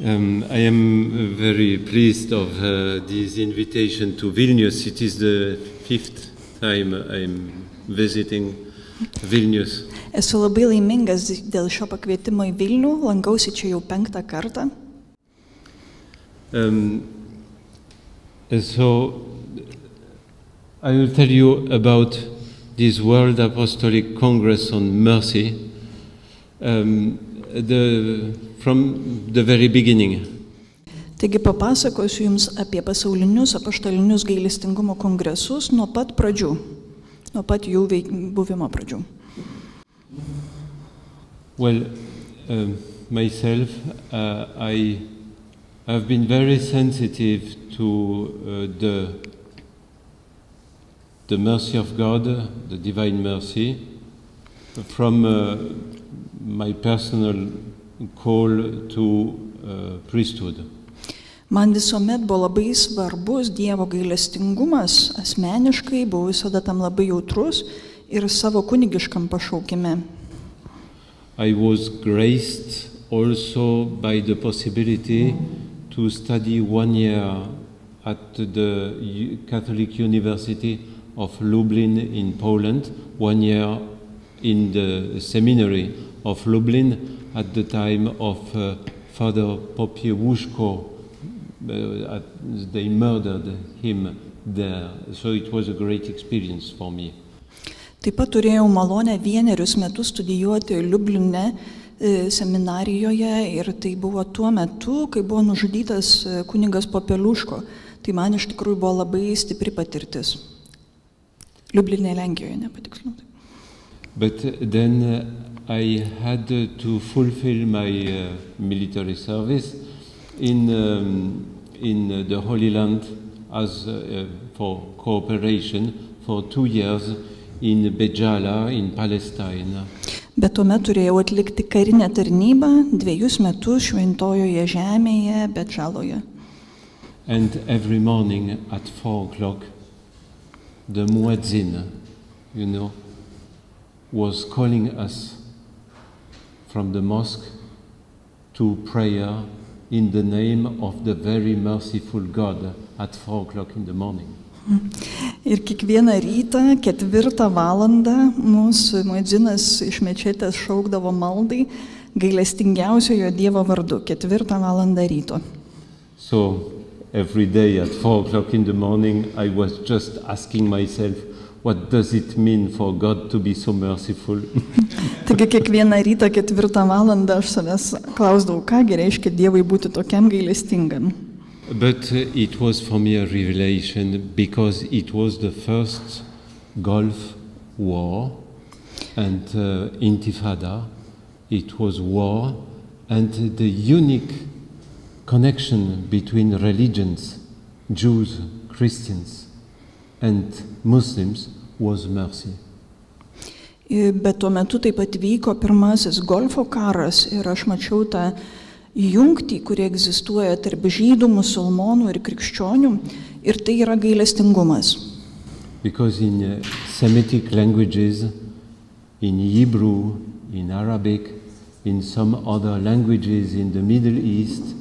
I am very pleased of this invitation to Vilnius. It is the 5th time I'm visiting Vilnius. Esu labai laimingas dėl šio pakvietimo į Vilnių, lankausi čia jau 5. kartą. So I will tell you about this World Apostolic Congress on Mercy from the very beginning. Taigi papasakosiu Jums apie pasaulinius apaštalinius gailestingumo kongresus nuo pat pradžių, nuo pat jų buvimo pradžių. Well, myself, I have been very sensitive to the mercy of God, the divine mercy, from my personal call to priesthood. Man visuomet buvo labai svarbus Dievo gailestingumas, asmeniškai buvau visada tam labai jautrus ir savo kunigiškam pašaukime. I was graced also by the possibility to study 1 year at the Catholic University of Lublin in Poland, 1 year in the seminary of Lublin at the time of Father Popiełuszko. They murdered him there, so it was a great experience for me. Taip pat turėjau malonę 1 metus studijuoti Liubline seminarijoje ir tai buvo tuo metu, kai buvo nužudytas kunigas Popiełuszko. Tai man iš tikrųjų buvo labai stipri patirtis. Liubline, Lenkijoje, nepatiksliau. But then I had to fulfill my military service in the Holy Land as for cooperation for 2 years in Bejala in Palestine. Bet tuomet turėjau atlikti karinę tarnybą 2 metus Šventojoje žemėje, Bedžaloje. And every morning at 4 o'clock, the muezzin, was calling us from the mosque to prayer in the name of the very merciful God at 4 o'clock in the morning. Ir kiekvieną rytą 4 valandą mūsų muedzinas iš mečetės šaukdavo maldai gailestingiausiojo Dievo vardu 4 valandą ryto. So every day at 4 o'clock in the morning I was just asking myself, what does it mean for God to be so merciful? Taigi kiekvieną rytą 4 valandą aš savęs klausdavau, kągi reiškia Dievui būti tokiam gailestingam. But it was for me a revelation because it was the first Gulf War and Intifada. It was war and the unique connection between religions, Jews, Christians and Muslims was mercy. Bet tuo metu taip pat vyko pirmasis Golfo karas ir aš mačiau tą jungtį, kuri egzistuoja tarp žydų, musulmonų ir krikščionių, ir tai yra gailestingumas. Because in Semitic languages, in Hebrew, in Arabic, in some other languages in the Middle East,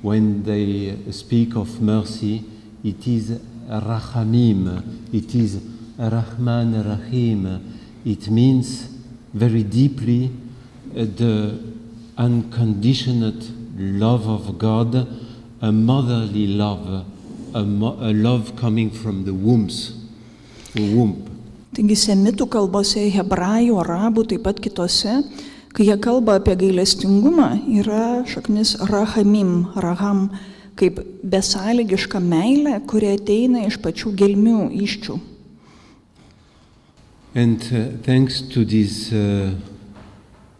when they speak of mercy, it is Rachamim, it is Rahman Rahim. It means very deeply the unconditional love of God, a motherly love, a love coming from the womb. Taigi semitų kalbose, hebrajų, arabų, taip pat kitose, kai jie kalba apie gailestingumą, yra šaknis rahamim, raham, kaip besąlygiška meilė, kuri ateina iš pačių gelmių, iščių. And thanks to these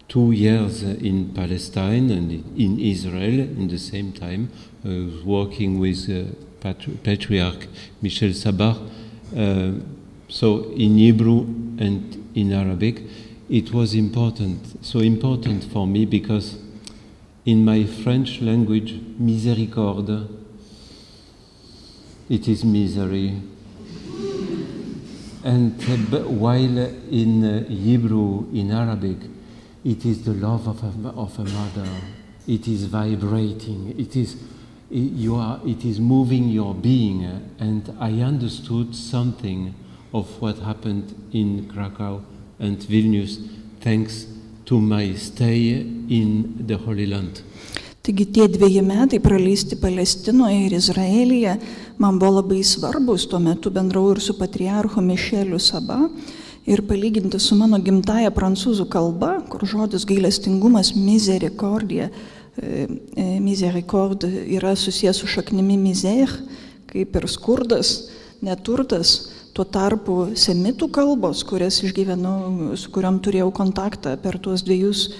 2 years in Palestine and in Israel in the same time, I was working with Patriarch Michel Sabar, so in Hebrew and in Arabic. It was so important for me because in my French language, miséricorde, it is misery. And while in Hebrew, in Arabic, it is the love of a mother, it is vibrating, it is moving your being, and I understood something of what happened in Krakow and Vilnius thanks to my stay in the Holy Land. Taigi tie 2 metai praleisti Palestinoje ir Izraelyje man buvo labai svarbus, tuo metu bendravau ir su patriarchu Mišeliu Saba, ir palyginti su mano gimtaja prancūzų kalba, kur žodis gailestingumas miséricorde yra susijęs su šaknimi misère, kaip ir skurdas, neturtas. Tuo tarpu semitų kalbos, kurias išgyvenau, su kuriom turėjau kontaktą per tuos 2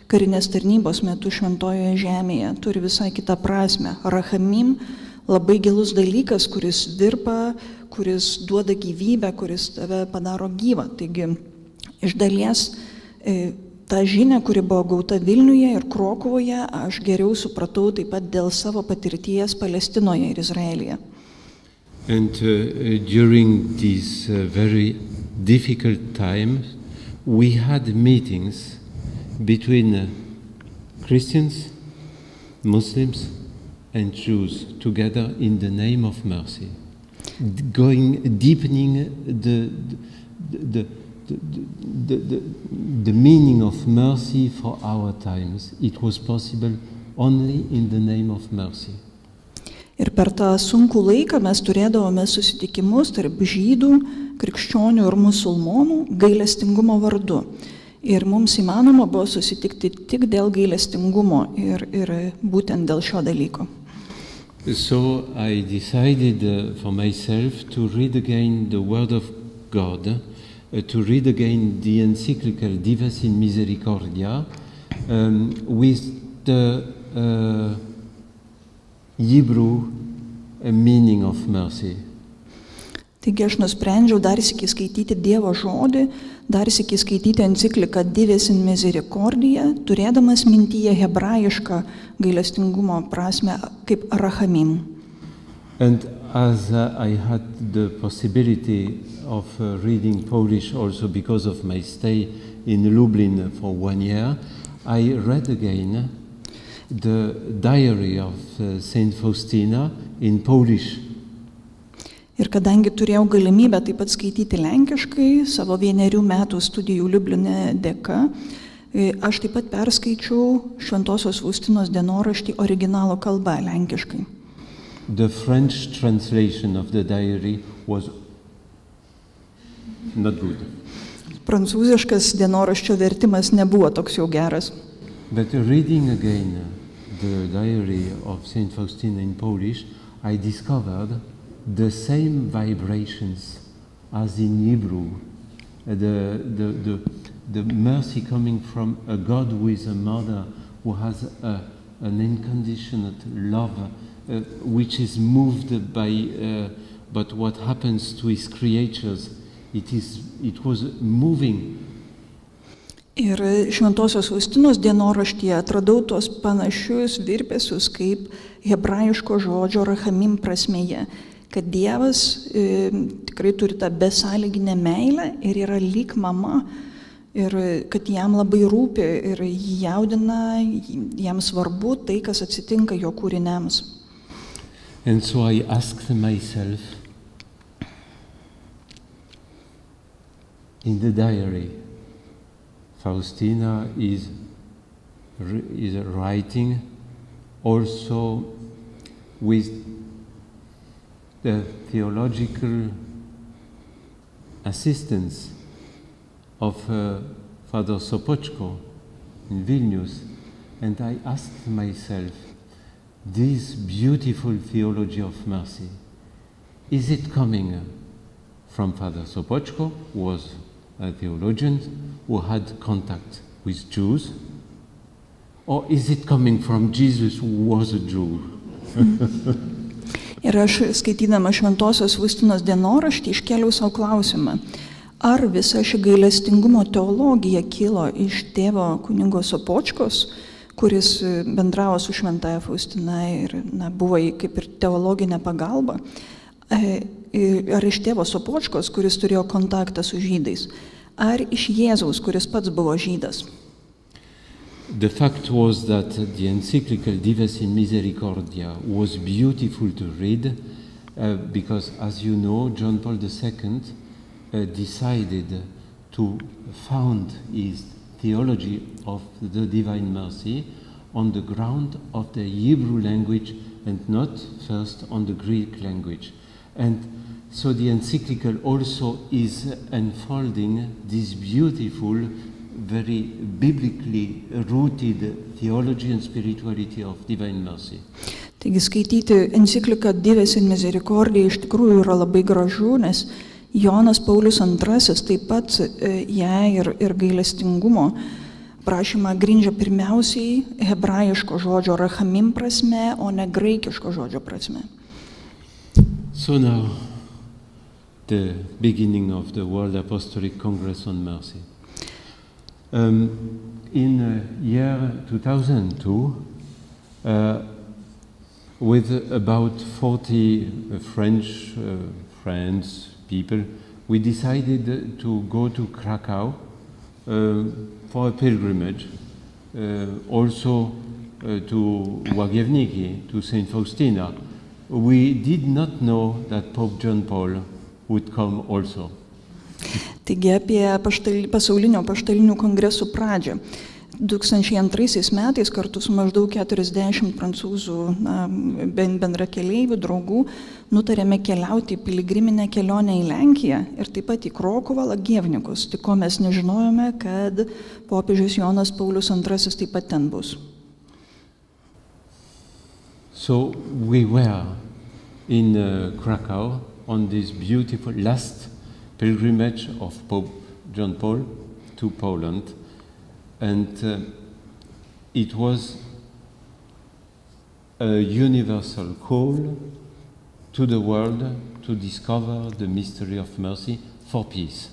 karinės tarnybos metu Šventojoje žemėje, turi visai kitą prasme. Rachamim labai gilus dalykas, kuris virpa, kuris duoda gyvybę, kuris tave padaro gyvą. Taigi, iš dalies tą žinią, kuri buvo gauta Vilniuje ir Krokuvoje, aš geriau supratau taip pat dėl savo patirties Palestinoje ir Izraelyje. And during this very difficult time, we had meetings between Christians, Muslims, and Jews together in the name of mercy, deepening the meaning of mercy for our times. It was possible only in the name of mercy. Ir per tą sunkų laiką mes turėdavome susitikimus tarp žydų, krikščionių ir musulmonų gailestingumo vardu. Ir mums įmanoma buvo susitikti tik dėl gailestingumo ir būtent dėl šio dalyko. So I decided for myself to read again the Word of God, to read again the encyclical Divas in Misericordia with the Hebrew meaning of mercy. Taigi aš nusprendžiau dar sykį skaityti Dievo žodį, dar sykį skaityti encikliką Divas in Misericordia, turėdamas mintyje hebrajišką gailestingumo prasme kaip rachamim. And as I had the possibility of reading Polish also because of my stay in Lublin for 1 year, I read again the diary of Saint Faustina in Polish. Ir kadangi turėjau galimybę taip pat skaityti lenkiškai, savo 1 metų studijų Liubline dėka, aš taip pat perskaičiau Šventosios Faustinos dienoraštį originalo kalba lenkiškai. The French translation of the diary was not good. Prancūziškas dienoraščio vertimas nebuvo toks jau geras. But reading again the diary of Saint Faustina in Polish, I discovered the same vibrations as in Hebrew. The mercy coming from a God who is a mother, who has an unconditional love, which is moved by but what happens to his creatures. It was moving. Ir Šventosios Faustinos dienoraštyje atradau tuos panašius virpesius kaip hebrajiško žodžio rachamim prasmėje, kad Dievas tikrai turi tą besąlyginę meilę ir yra lyg mama, ir kad jam labai rūpi ir jį jaudina, jam svarbu tai, kas atsitinka jo kūriniams. And so I asked myself in the diary, Faustina is writing also with the theological assistance of Father Sopoćko in Vilnius, and I asked myself, this beautiful theology of mercy, is it coming from Father Sopoćko, who was a theologian who had contact with Jews, or is it coming from Jesus, who was a Jew? Ir aš skaitydama Šventosios Faustinos dienoraštį iškėliau savo klausimą, ar visa ši gailestingumo teologija kilo iš tėvo kunigo Sopoćkos, kuris bendravo su Šventąja Faustina ir buvo kaip ir teologinė pagalba, ar iš tėvo Sopoćkos, kuris turėjo kontaktą su žydais, ar iš Jėzaus, kuris pats buvo žydas. The fact was that the encyclical Dives in Misericordia was beautiful to read because, as you know, John Paul II decided to found his theology of the Divine Mercy on the ground of the Hebrew language and not first on the Greek language. And so the encyclical also is unfolding this beautiful, very biblically rooted theology and spirituality of Divine Mercy. Taigi skaityti encikliką Dives in Misericordia iš tikrųjų yra labai gražu, nes Jonas Paulius II taip pat ją ir gailestingumo prašymą grindžia pirmiausiai hebrajiško žodžio rachamim prasme, o ne graikiško žodžio prasme. So now, the beginning of the World Apostolic Congress on Mercy. In year 2002, with about 40 French friends, people, we decided to go to Krakow for a pilgrimage, also to Łagiewnicki, to St. Faustina. We did not know that Pope John Paul would come also. Taigi apie pasaulinio paštalinių kongresų pradžią. 2002 metais kartu su maždaug 40 prancūzų bendrakeleivių draugų nutarėme keliauti į piligriminę kelionę į Lenkiją ir taip pat į Krokuvą, Łagiewnikus, tik ko mes nežinojome, kad popiežius Jonas Paulius II taip pat ten bus. So we were in Krakow on this beautiful last pilgrimage of Pope John Paul to Poland, and it was a universal call to the world to discover the mystery of mercy for peace.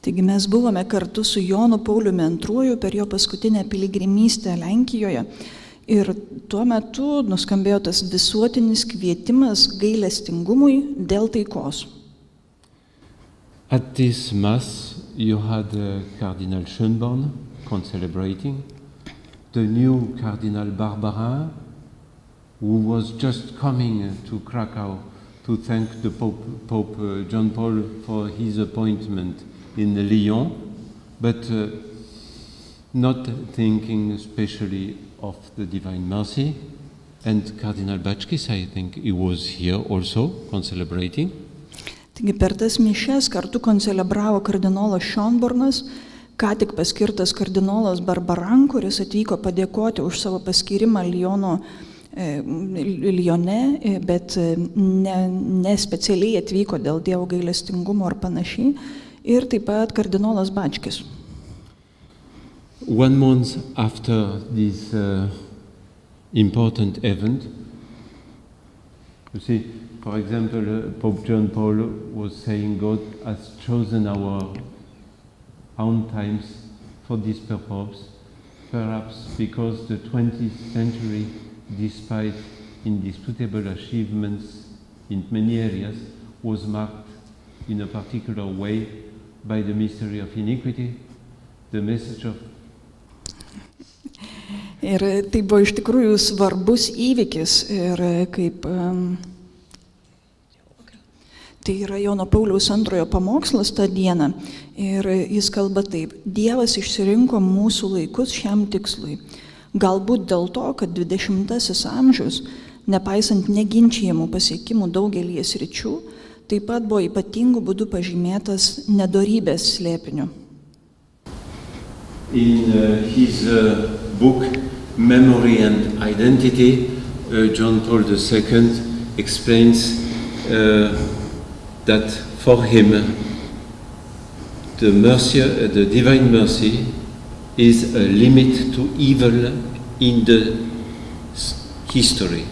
Taigi mes buvome kartu su Jonu Pauliumi II per jo paskutinę piligrimystę Lenkijoje ir tuo metu nuskambėjo tas visuotinis kvietimas gailestingumui dėl taikos. At this Mass, you had Cardinal Schönborn concelebrating, the new Cardinal Barbarin, who was just coming to Krakow to thank the Pope John Paul for his appointment in Lyon, but not thinking especially of the Divine Mercy. And Cardinal Bačkis, I think he was here also concelebrating. Taigi per tas mišias kartu koncelebravo kardinolas Schönbornas, ką tik paskirtas kardinolas Barbarin, kuris atvyko padėkoti už savo paskyrimą Lyone, bet ne specialiai atvyko dėl Dievo gailestingumo ar panašiai, ir taip pat kardinolas Bačkis. 1 month after this important event, you see, for example, Pope John Paul was saying God has chosen our own times for this purpose, perhaps because the 20th century, despite indisputable achievements in many areas, was marked in a particular way by the mystery of iniquity, the message of. Ir tai buvo iš tikrųjų svarbus įvykis ir kaip tai yra Jono Pauliaus II pamokslas tą dieną ir jis kalba taip: Dievas išsirinko mūsų laikus šiam tikslui. Galbūt dėl to, kad 20-asis amžius, nepaisant neginčijamų pasiekimų daugelį sričių, taip pat buvo ypatingų būdų pažymėtas nedorybės slėpiniu. In his book Memory and Identity, John Paul II explains that for him the divine mercy is a limit to evil in the history.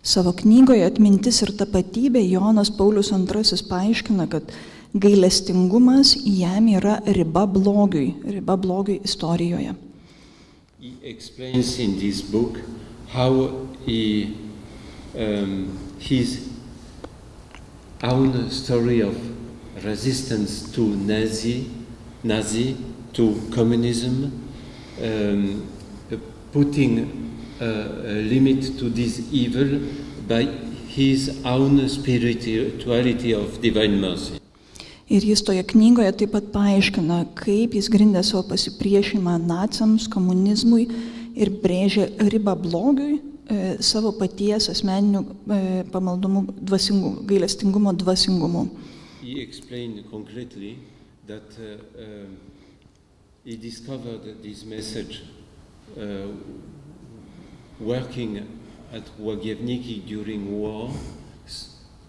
Savo knygoje Atmintis ir tapatybė Jonas Paulius II paaiškina, kad gailestingumas jam yra riba blogiui istorijoje. He explains in this book how his own story of resistance to Nazi, to communism, putting a limit to this evil by his own spirituality of divine mercy. Ir jis toje knygoje taip pat paaiškina, kaip jis grindė savo pasipriešinimą naciams, komunizmui ir brėžė ribą blogiui savo paties asmeniniu pamaldumu, gailestingumo dvasingumu. He explained concretely that he discovered this message working at Łagiewnicki during war,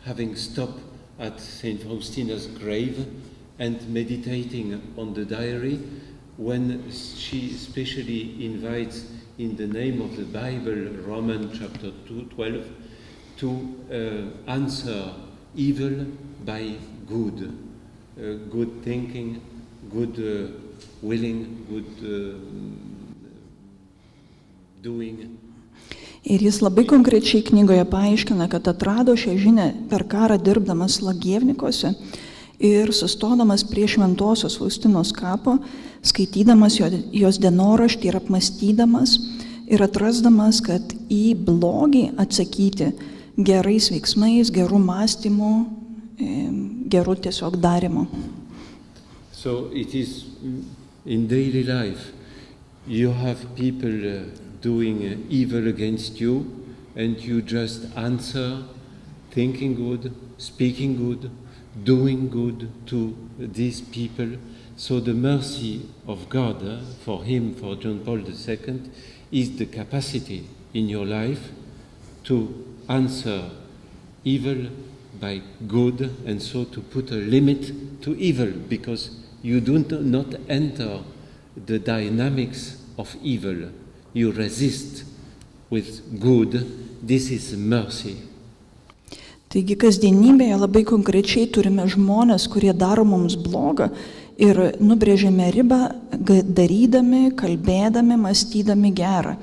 having stopped at St. Faustina's grave and meditating on the diary, when she especially invites in the name of the Bible, Romans chapter 2:12, to answer evil by good, good thinking, good willing, good doing. Ir jis labai konkrečiai knygoje paaiškina, kad atrado šią žinią per karą dirbdamas Lagievnikuose ir sustodamas prie Šventosios Faustinos kapo, skaitydamas jos dienoraštį ir apmąstydamas ir atrasdamas, kad į blogį atsakyti gerais veiksmais, gerų mąstymų, gerų tiesiog darymu. So it is in daily life, you have people doing evil against you, and you just answer, thinking good, speaking good, doing good to these people. So the mercy of God for him, for John Paul II, is the capacity in your life to answer evil by good, and so to put a limit to evil, because you do not enter the dynamics of evil. You resist with good. This is mercy. Taigi kasdienybėje labai konkrečiai turime žmonės, kurie daro mums blogą ir nubrėžiame ribą, darydami, kalbėdami, mąstydami gerą.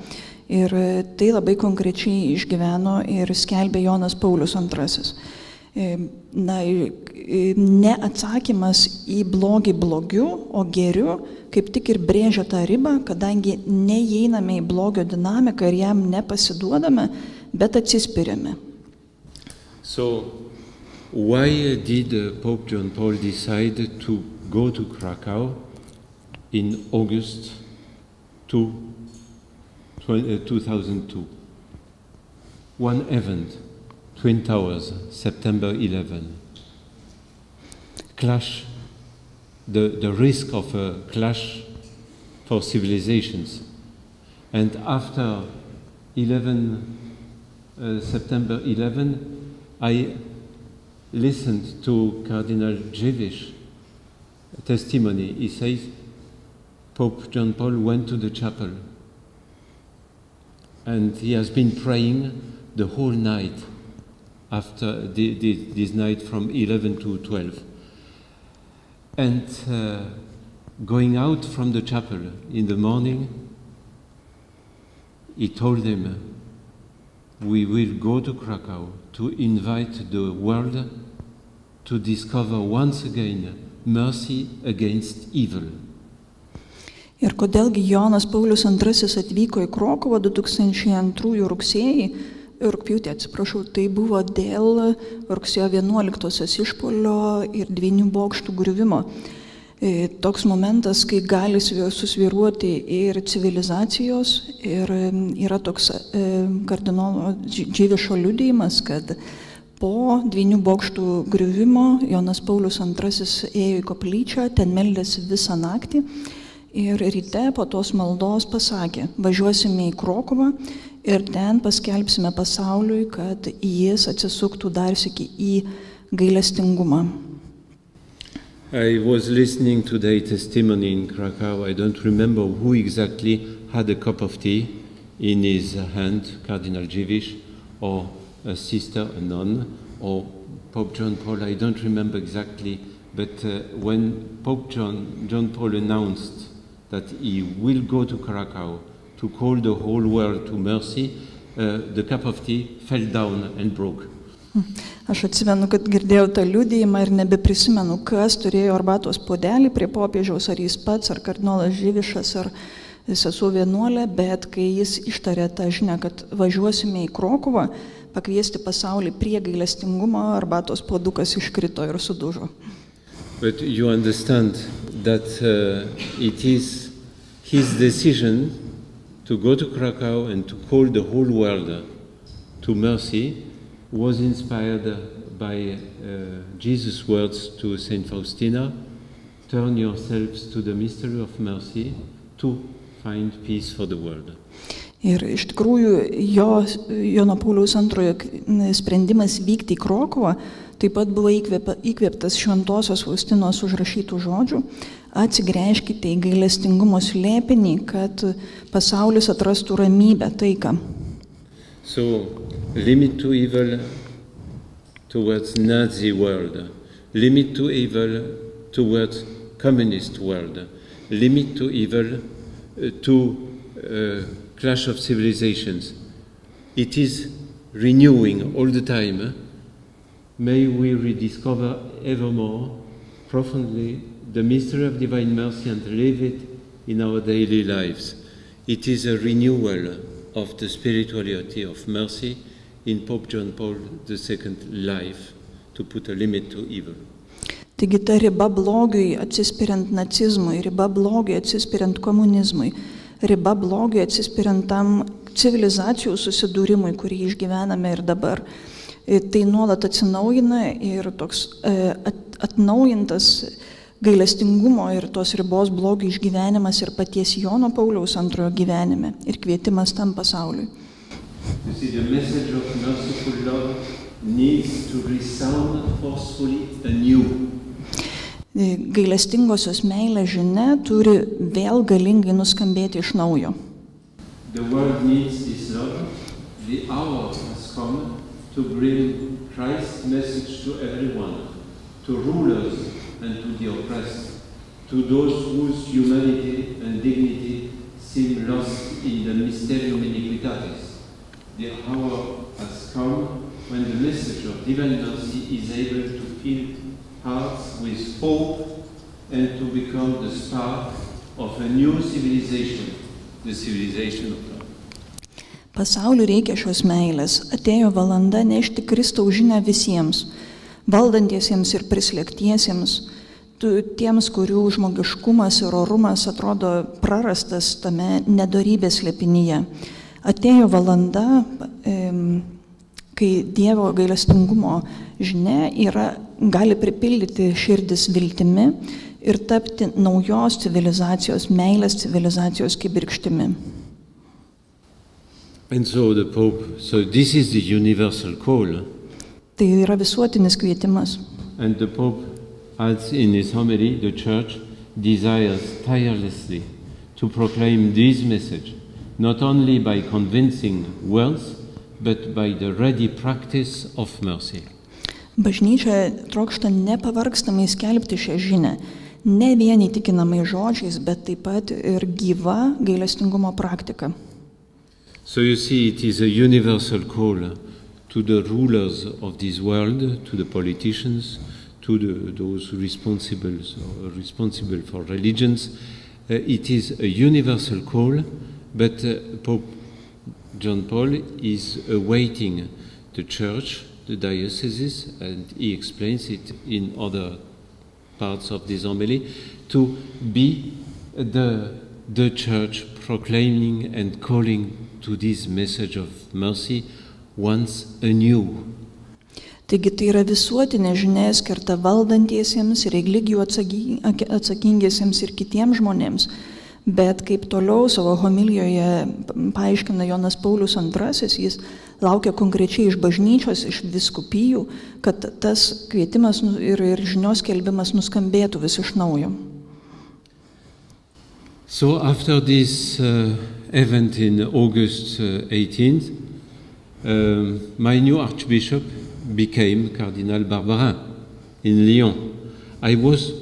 Ir tai labai konkrečiai išgyveno ir skelbė Jonas Paulius II. Na, neatsakymas į blogį blogiu, o geriu, kaip tik ir brėžia tą ribą, kadangi neįeiname į blogio dinamiką ir jam nepasiduodame, bet atsispiriame. So, why did Pope John Paul decide to go to Krakow in August 2002? One event, Twin Towers, September 11. Clash, the risk of a clash for civilizations. And after September 11, I listened to Cardinal Dziwisz testimony. He says Pope John Paul went to the chapel and he has been praying the whole night after this night from 11 to 12. And going out from the chapel in the morning, he told them, we will go to Krakow to invite the world to discover once again mercy against evil. Ir kodėlgi Jonas Paulius II atvyko į Krokuvą 2002 rugpjūtį, tai buvo dėl rugsėjo 11-osios išpuolio ir Dvynių bokštų griuvimo. Toks momentas, kai gali susvyruoti ir civilizacijos, ir yra toks kardinolo Dziwišo liudijimas, kad po Dvynių bokštų griuvimo Jonas Paulius II ėjo į koplyčią, ten meldėsi visą naktį ir ryte po tos maldos pasakė, važiuosime į Krokuvą ir ten paskelbsime pasauliui, kad jis atsisuktų dar sykį į gailestingumą. I was listening to the testimony in Krakow. I don't remember who exactly had a cup of tea in his hand, Cardinal Dziwisz, or a sister, a nun, or Pope John Paul. I don't remember exactly, but when Pope John Paul announced that he will go to Krakow to call the whole world to mercy, the cup of tea fell down and broke. Aš atsimenu, kad girdėjau tą liudijimą ir nebeprisimenu, kas turėjo arbatos puodelį prie popiežiaus, ar jis pats, ar kardinolas Dziwišas, ar sesuo vienuolė, bet kai jis ištarė tą žinią, kad važiuosime į Krokuvą, pakviesti pasaulį prie gailestingumo, arbatos puodukas iškrito ir sudužo. But you understand that it is his decision to go to Krakow and to call the whole world to mercy was inspired by Jesus' words to Saint Faustina, turn yourselves to the mystery of mercy to find peace for the world. Ir iš tikrųjų Jono Pauliaus antrojo sprendimas vykti į Krokuvą taip pat buvo įkvėptas šventosios Faustinos užrašytų žodžių: atsigręžkite į gailestingumo slėpinį, kad pasaulis atrastų ramybę, taiką. So, limit to evil towards Nazi world, limit to evil towards communist world, limit to evil to clash of civilizations. It is renewing all the time. May we rediscover ever more profoundly the mystery of divine mercy and live it in our daily lives. It is a renewal of the spirituality of mercy in Pope John Paul II life, to put a limit to evil. Taigi ta riba blogiui atsispiriant nacizmui, riba blogiui atsispiriant komunizmui, riba blogiui atsispiriant tam civilizacijų susidūrimui, kurį išgyvename ir dabar. Tai nuolat atsinaujina ir toks atnaujintas gailestingumo ir tos ribos blogių išgyvenimas ir paties Jono Pauliaus antrojo gyvenime ir kvietimas tam pasauliui. You see, the message of merciful love needs to resound forcefully anew. Gailestingosios meilės žinia turi vėl galingai nuskambėti iš naujo. The world needs this love. The hour has come to bring Christ's message to everyone, to rulers and to the oppressed, to those whose humanity and dignity seem lost in the mysterium iniquitatis. The hour has come when the message of divine mercy is able to fill hearts with hope and to become the spark of a new civilization, the civilization of love. Pasauliui reikia šios meilės. Atėjo valanda nešti Kristaus žinią visiems, valdantiesiems ir prislėgtiesiems, tiems, kurių žmogiškumas ir orumas atrodo prarastas tame nedorybės slėpinyje. Atėjo valanda, kai Dievo gailestingumo žinia gali pripildyti širdis viltimi ir tapti naujos civilizacijos, meilės civilizacijos kibirkštimi. And so the Pope, this is the universal call. Tai yra visuotinis kvietimas. And the Pope adds in his homily, the Church desires tirelessly to proclaim this message, not only by convincing words, but by the ready practice of mercy. Bažnyčia trokšta nepavargstamai skelbti šią žinią, ne vien įtikinamai žodžiais, bet taip pat ir gyva gailestingumo praktika. So you see, it is a universal call to the rulers of this world, to the politicians, to those responsible for religions. It is a universal call, but Pope John Paul is awaiting the Church, the dioceses, and he explains it in other parts of this homily, to be the Church proclaiming and calling to this message of mercy once anew. Taigi tai yra visuotinė žinia skirta valdantiesiems, religijų atsakingiesiems ir kitiems žmonėms, bet kaip toliau savo homilijoje paaiškina Jonas Paulius II, jis laukia konkrečiai iš bažnyčios, iš vyskupijų, kad tas kvietimas ir žinios skelbimas nuskambėtų vis iš naujo. So after this event in August 18th, my new Archbishop became Cardinal Barbarin in Lyon. I was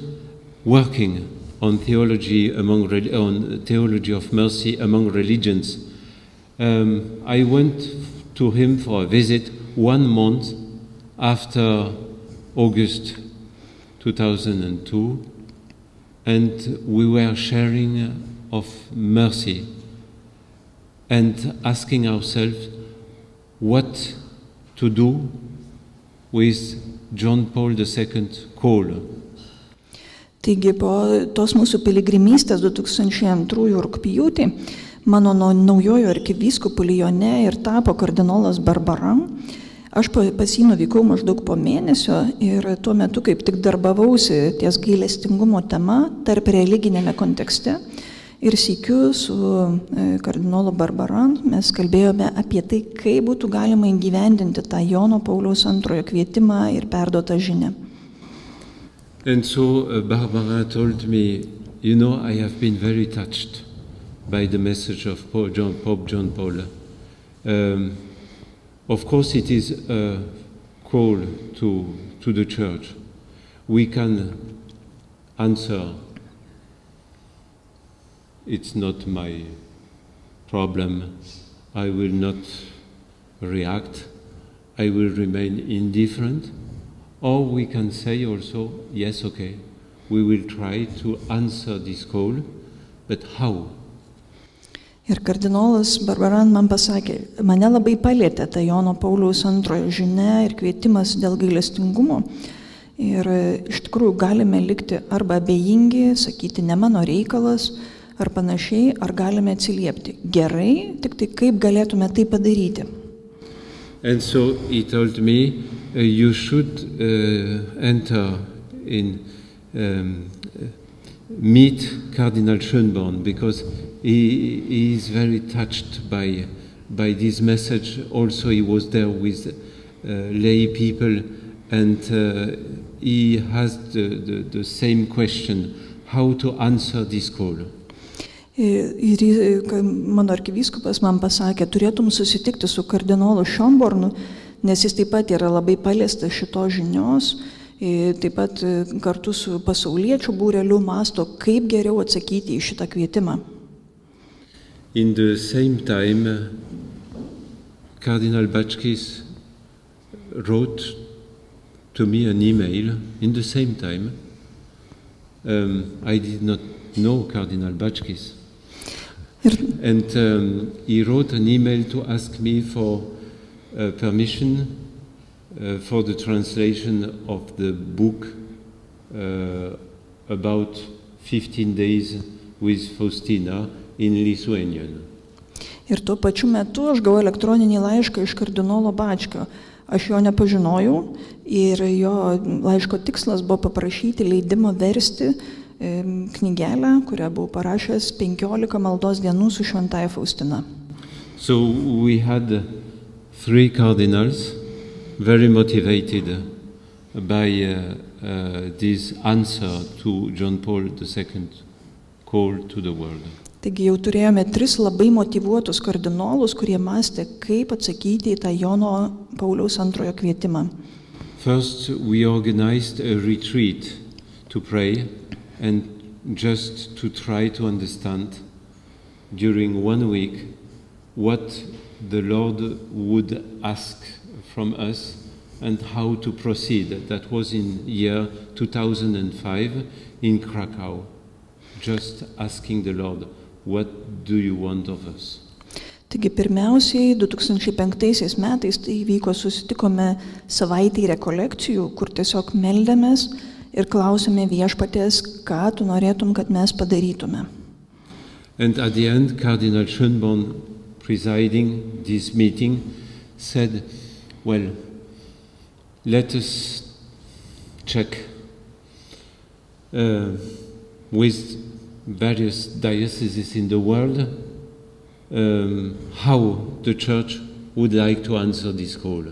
working on theology of mercy among religions. I went to him for a visit 1 month after August 2002, and we were sharing of mercy and asking ourselves what to do with John Paul II call. Taigi po tos mūsų piligrimystės 2002 rugpjūtį mano naujojo arkivyskupu Lyone ir tapo kardinolas Barbaran. Aš pas jį nuvykau maždaug po mėnesio ir tuo metu kaip tik darbavausi ties gailestingumo tema tarp religinėme kontekste. Ir sykiu su kardinolu Barbaran mes kalbėjome apie tai, kaip būtų galima įgyvendinti tą Jono Pauliaus II kvietimą ir perduotą žinią. And so Barbara told me, you know, I have been very touched by the message of Pope John Paul. Of course, it is a call to the Church. We can answer. It's not my problem. I will not react. I will remain indifferent. Or we can say also, yes, okay, we will try to answer this call, but how? Ir kardinolas Barbaran man pasakė, mane labai palėtė ta Jono Pauliaus II žinia ir kvietimas dėl gailestingumo. Ir iš tikrųjų galime likti arba abejingi, sakyti ne mano reikalas, ar panašiai, ar galime atsiliepti. Gerai, tik tai kaip galėtume tai padaryti. And so he told me, you should enter in, meet Cardinal Schönborn, because he is very touched by this message. Also, he was there with lay people, and he has the same question, how to answer this call. Ir mano arkivyskupas man pasakė, turėtum susitikti su kardinolu Schönbornu, nes jis taip pat yra labai paliestas šitos žinios, taip pat kartu su pasauliečių būreliu mąsto, kaip geriau atsakyti į šitą kvietimą. In the same time, Cardinal Bačkis wrote to me an email. In the same time, I did not know Cardinal Bačkis. And he wrote an email to ask me for permission for the translation of the book about 15 days with Faustina in Lithuanian. Ir tuo pačiu metu aš gavau elektroninį laišką iš kardinolo Bačkio. Aš jo nepažinojau ir jo laiško tikslas buvo paprašyti leidimo versti knygelę, kurią buvau parašęs 15 maldos dienų su šventąja Faustina. So we had 3 cardinals very motivated by this answer to John Paul II call to the world. Taigi jau turėjome 3 labai motyvuotus kardinolus, kurie mąstė, kaip atsakyti į tą Jono Pauliaus II kvietimą. First, we organized a retreat to pray and just to try to understand during 1 week what the Lord would ask from us and how to proceed. That was in year 2005 in Krakow, just asking the Lord, what do you want of us? Taigi pirmiausiai 2005 metais tai vyko, susitikome savaitį rekolekcijų, kur tiesiog meldėmės ir klausėme viešpaties, ką tu norėtum, kad mes padarytume. And at the end, Cardinal Schönborn, presiding this meeting, said, well, let us check with various dioceses in the world how the Church would like to answer this call.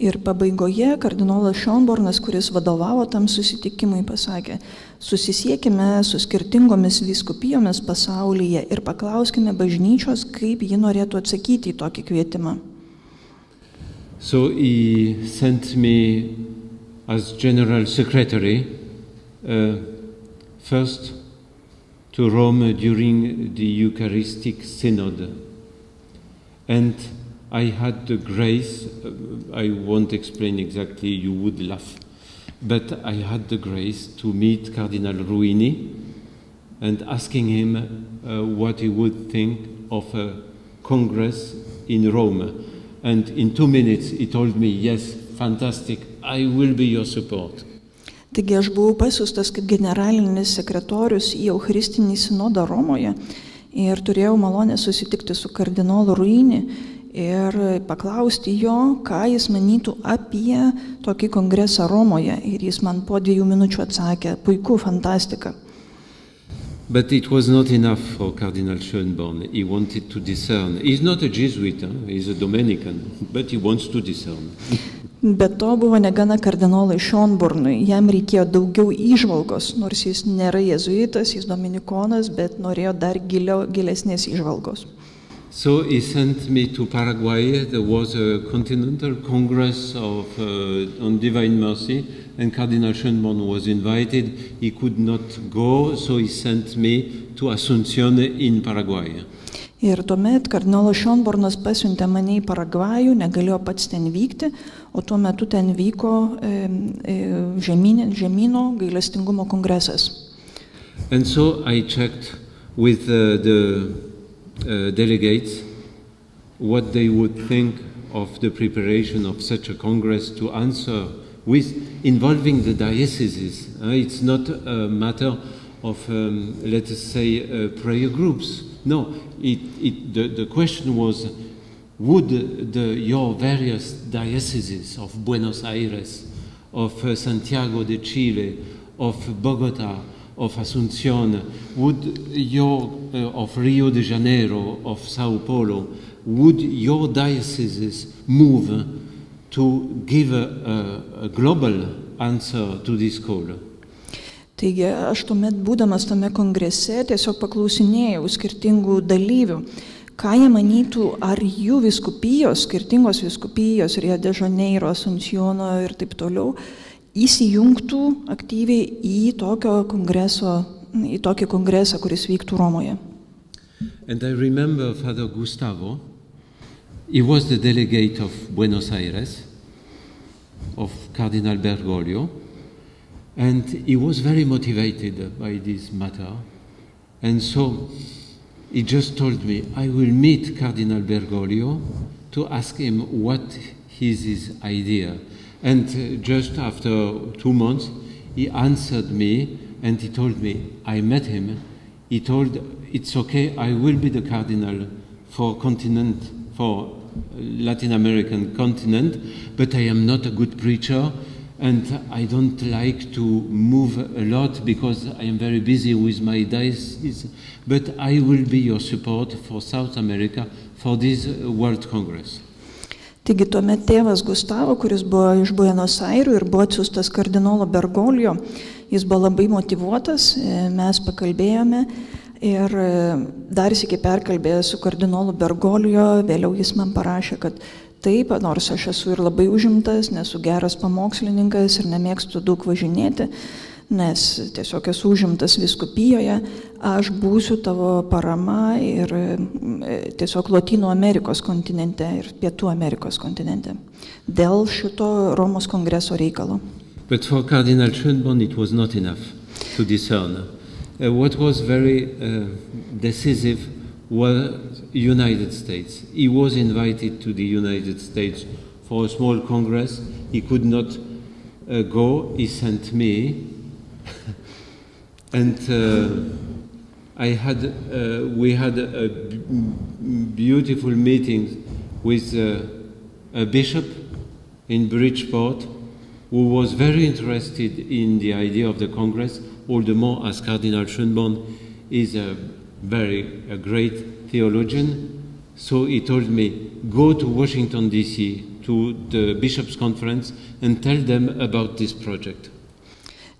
Ir pabaigoje kardinolas Schönbornas, kuris vadovavo tam susitikimui, pasakė, susisiekime su skirtingomis vyskupijomis pasaulyje ir paklauskime bažnyčios, kaip ji norėtų atsakyti į tokį kvietimą. So he sent me as General Secretary first to Rome during the Eucharistic Synod. And I had the grace, I won't explain exactly, you would laugh, but I had the grace to meet Cardinal Ruini and asking him what he would think of a congress in Rome. And in 2 minutes he told me, yes, fantastic, I will be your support. Taigi aš buvau pasiųstas kaip generalinis sekretorius į Eucharistinį sinodą Romoje ir turėjau malonę susitikti su kardinolu Ruini ir paklausti jo, ką jis manytų apie tokį kongresą Romoje. Ir jis man po 2 minučių atsakė, puiku, fantastika. But it was not enough for Cardinal Schönborn. He wanted to discern. He's not a Jesuit, he's a Dominican, but he wants to discern. Bet to buvo negana kardinolui Schönbornui, jam reikėjo daugiau įžvalgos, nors jis nėra jezuitas, jis dominikonas, bet norėjo dar gilesnės įžvalgos. So he sent me to Paraguay. There was a continental congress on Divine Mercy, and Cardinal Schönborn was invited. He could not go, so he sent me to Asunción in Paraguay. Ir tuomet kardinolas Schönbornas pasiuntė mane į Paragvajų, negalėjo pats ten vykti, o tuo metu ten vyko žemyno gailestingumo kongresas. And so I checked with the delegates what they would think of the preparation of such a congress to answer with involving the dioceses. It's not a matter of, let us say, prayer groups. No, the question was, would your various dioceses of Buenos Aires, of Santiago de Chile, of Bogota, of Asunción, of Rio de Janeiro, of Sao Paulo, would your dioceses move to give a global answer to this call? Taigi aš tuomet būdamas tame kongrese tiesiog paklausinėjau skirtingų dalyvių, ką jie manytų, ar jų vyskupijos, skirtingos vyskupijos, Rio de Janeiro, Asunciono ir taip toliau, įsijungtų aktyviai į tokį kongresą, kuris vyktų Romoje. And I remember Father Gustavo. He was the delegate of Buenos Aires, of Cardinal Bergoglio, and he was very motivated by this matter. And so he just told me, I will meet Cardinal Bergoglio to ask him what is his idea. And just after 2 months, he answered me and he told me, I met him. He told, it's okay, I will be the cardinal for Latin American continent, but I am not a good preacher and I don't like to move a lot because I am very busy with my diocese, but I will be your support for South America for this World Congress. Taigi tuomet tėvas Gustavo, kuris buvo iš Buenos Airių ir buvo atsiųstas kardinolo Bergoglio, jis buvo labai motyvuotas, mes pakalbėjome ir dar sykį perkalbėjęs su kardinolu Bergoglio, vėliau jis man parašė, kad taip, nors aš esu ir labai užimtas, nesu geras pamokslininkas ir nemėgstu daug važinėti, nes tiesiog esu užimtas vyskupijoje, aš būsiu tavo parama ir tiesiog Lotynų Amerikos kontinente ir Pietų Amerikos kontinente dėl šito Romos kongreso reikalo. But for Cardinal Schönborn it was not enough to discern. What was very decisive was United States. He was invited to the United States for a small congress. He could not go. He sent me. And we had a beautiful meeting with a bishop in Bridgeport who was very interested in the idea of the Congress, all the more as Cardinal Schönborn is a great theologian. So he told me, go to Washington, D.C., to the Bishops' Conference and tell them about this project.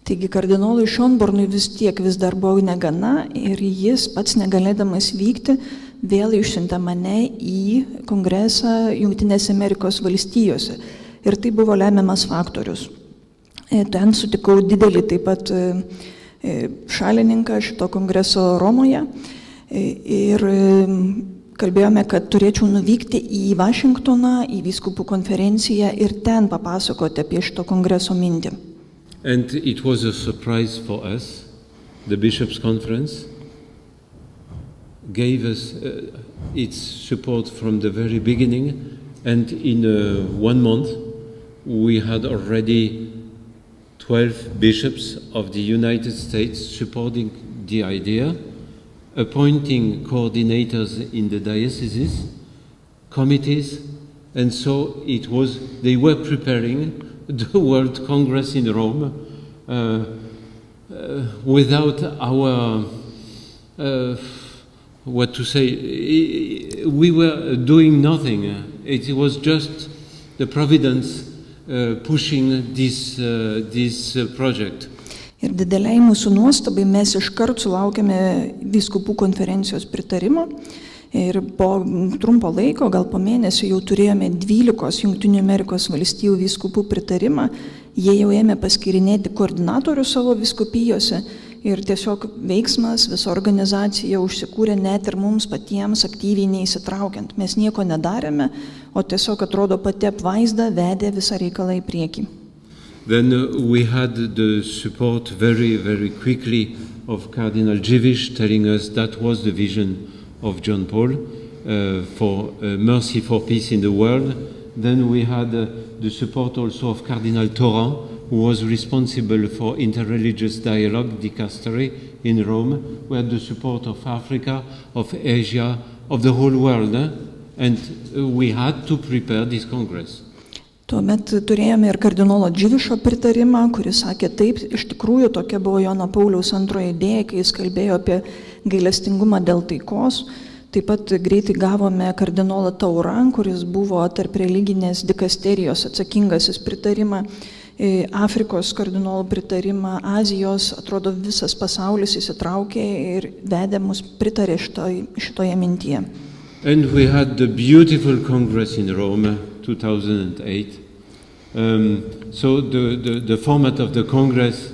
Taigi kardinolui Schönbornui vis dar buvo negana ir jis pats negalėdamas vykti vėl išsiuntė mane į kongresą Jungtinėse Amerikos valstijose. Ir tai buvo lemiamas faktorius. Ten sutikau didelį taip pat šalininką šito kongreso Romoje ir kalbėjome, kad turėčiau nuvykti į Vašingtoną, į vyskupų konferenciją ir ten papasakoti apie šito kongreso mintį. And it was a surprise for us, the Bishops' Conference, gave us its support from the very beginning, and in 1 month we had already 12 bishops of the United States supporting the idea, appointing coordinators in the dioceses, committees, and so they were preparing the World Congress in Rome without our, what to say, we were doing nothing. It was just the providence pushing this project. Ir dideliai mūsų nuostabai mes iškart sulaukėme vyskupų konferencijos pritarimo ir po trumpo laiko, gal po mėnesio, jau turėjome 12 Jungtinių Amerikos valstijų vyskupų pritarimą. Jie jau ėmė paskirinėti koordinatorių savo vyskupijose ir tiesiog veiksmas, visa organizacija užsikūrė net ir mums patiems aktyviai neįsitraukiant. Mes nieko nedarėme, o tiesiog atrodo pati apvaizda vedė visą reikalą į priekį. Then we had the support very, very quickly of Cardinal Dziwisz telling us that was the vision of John Paul for mercy for peace in the world. Then we had the support also of Cardinal Toran, who was responsible for interreligious dialogue dicastery in Rome. We had the support of Africa, of Asia, of the whole world, and we had to prepare this Congress. Tuomet turėjome ir kardinolo Dziwišo pritarimą, kuris sakė taip, iš tikrųjų tokia buvo Jono Pauliaus II idėja, kai jis kalbėjo apie gailestingumą dėl taikos. Taip pat greitai gavome kardinolą Tauran, kuris buvo tarp religinės dikasterijos atsakingasis pritarimą, Afrikos kardinolų pritarimą, Azijos, atrodo visas pasaulis įsitraukė ir vedė mus pritarė šitoje mintyje. And we had the beautiful Congress in Rome, 2008. So the format of the Congress,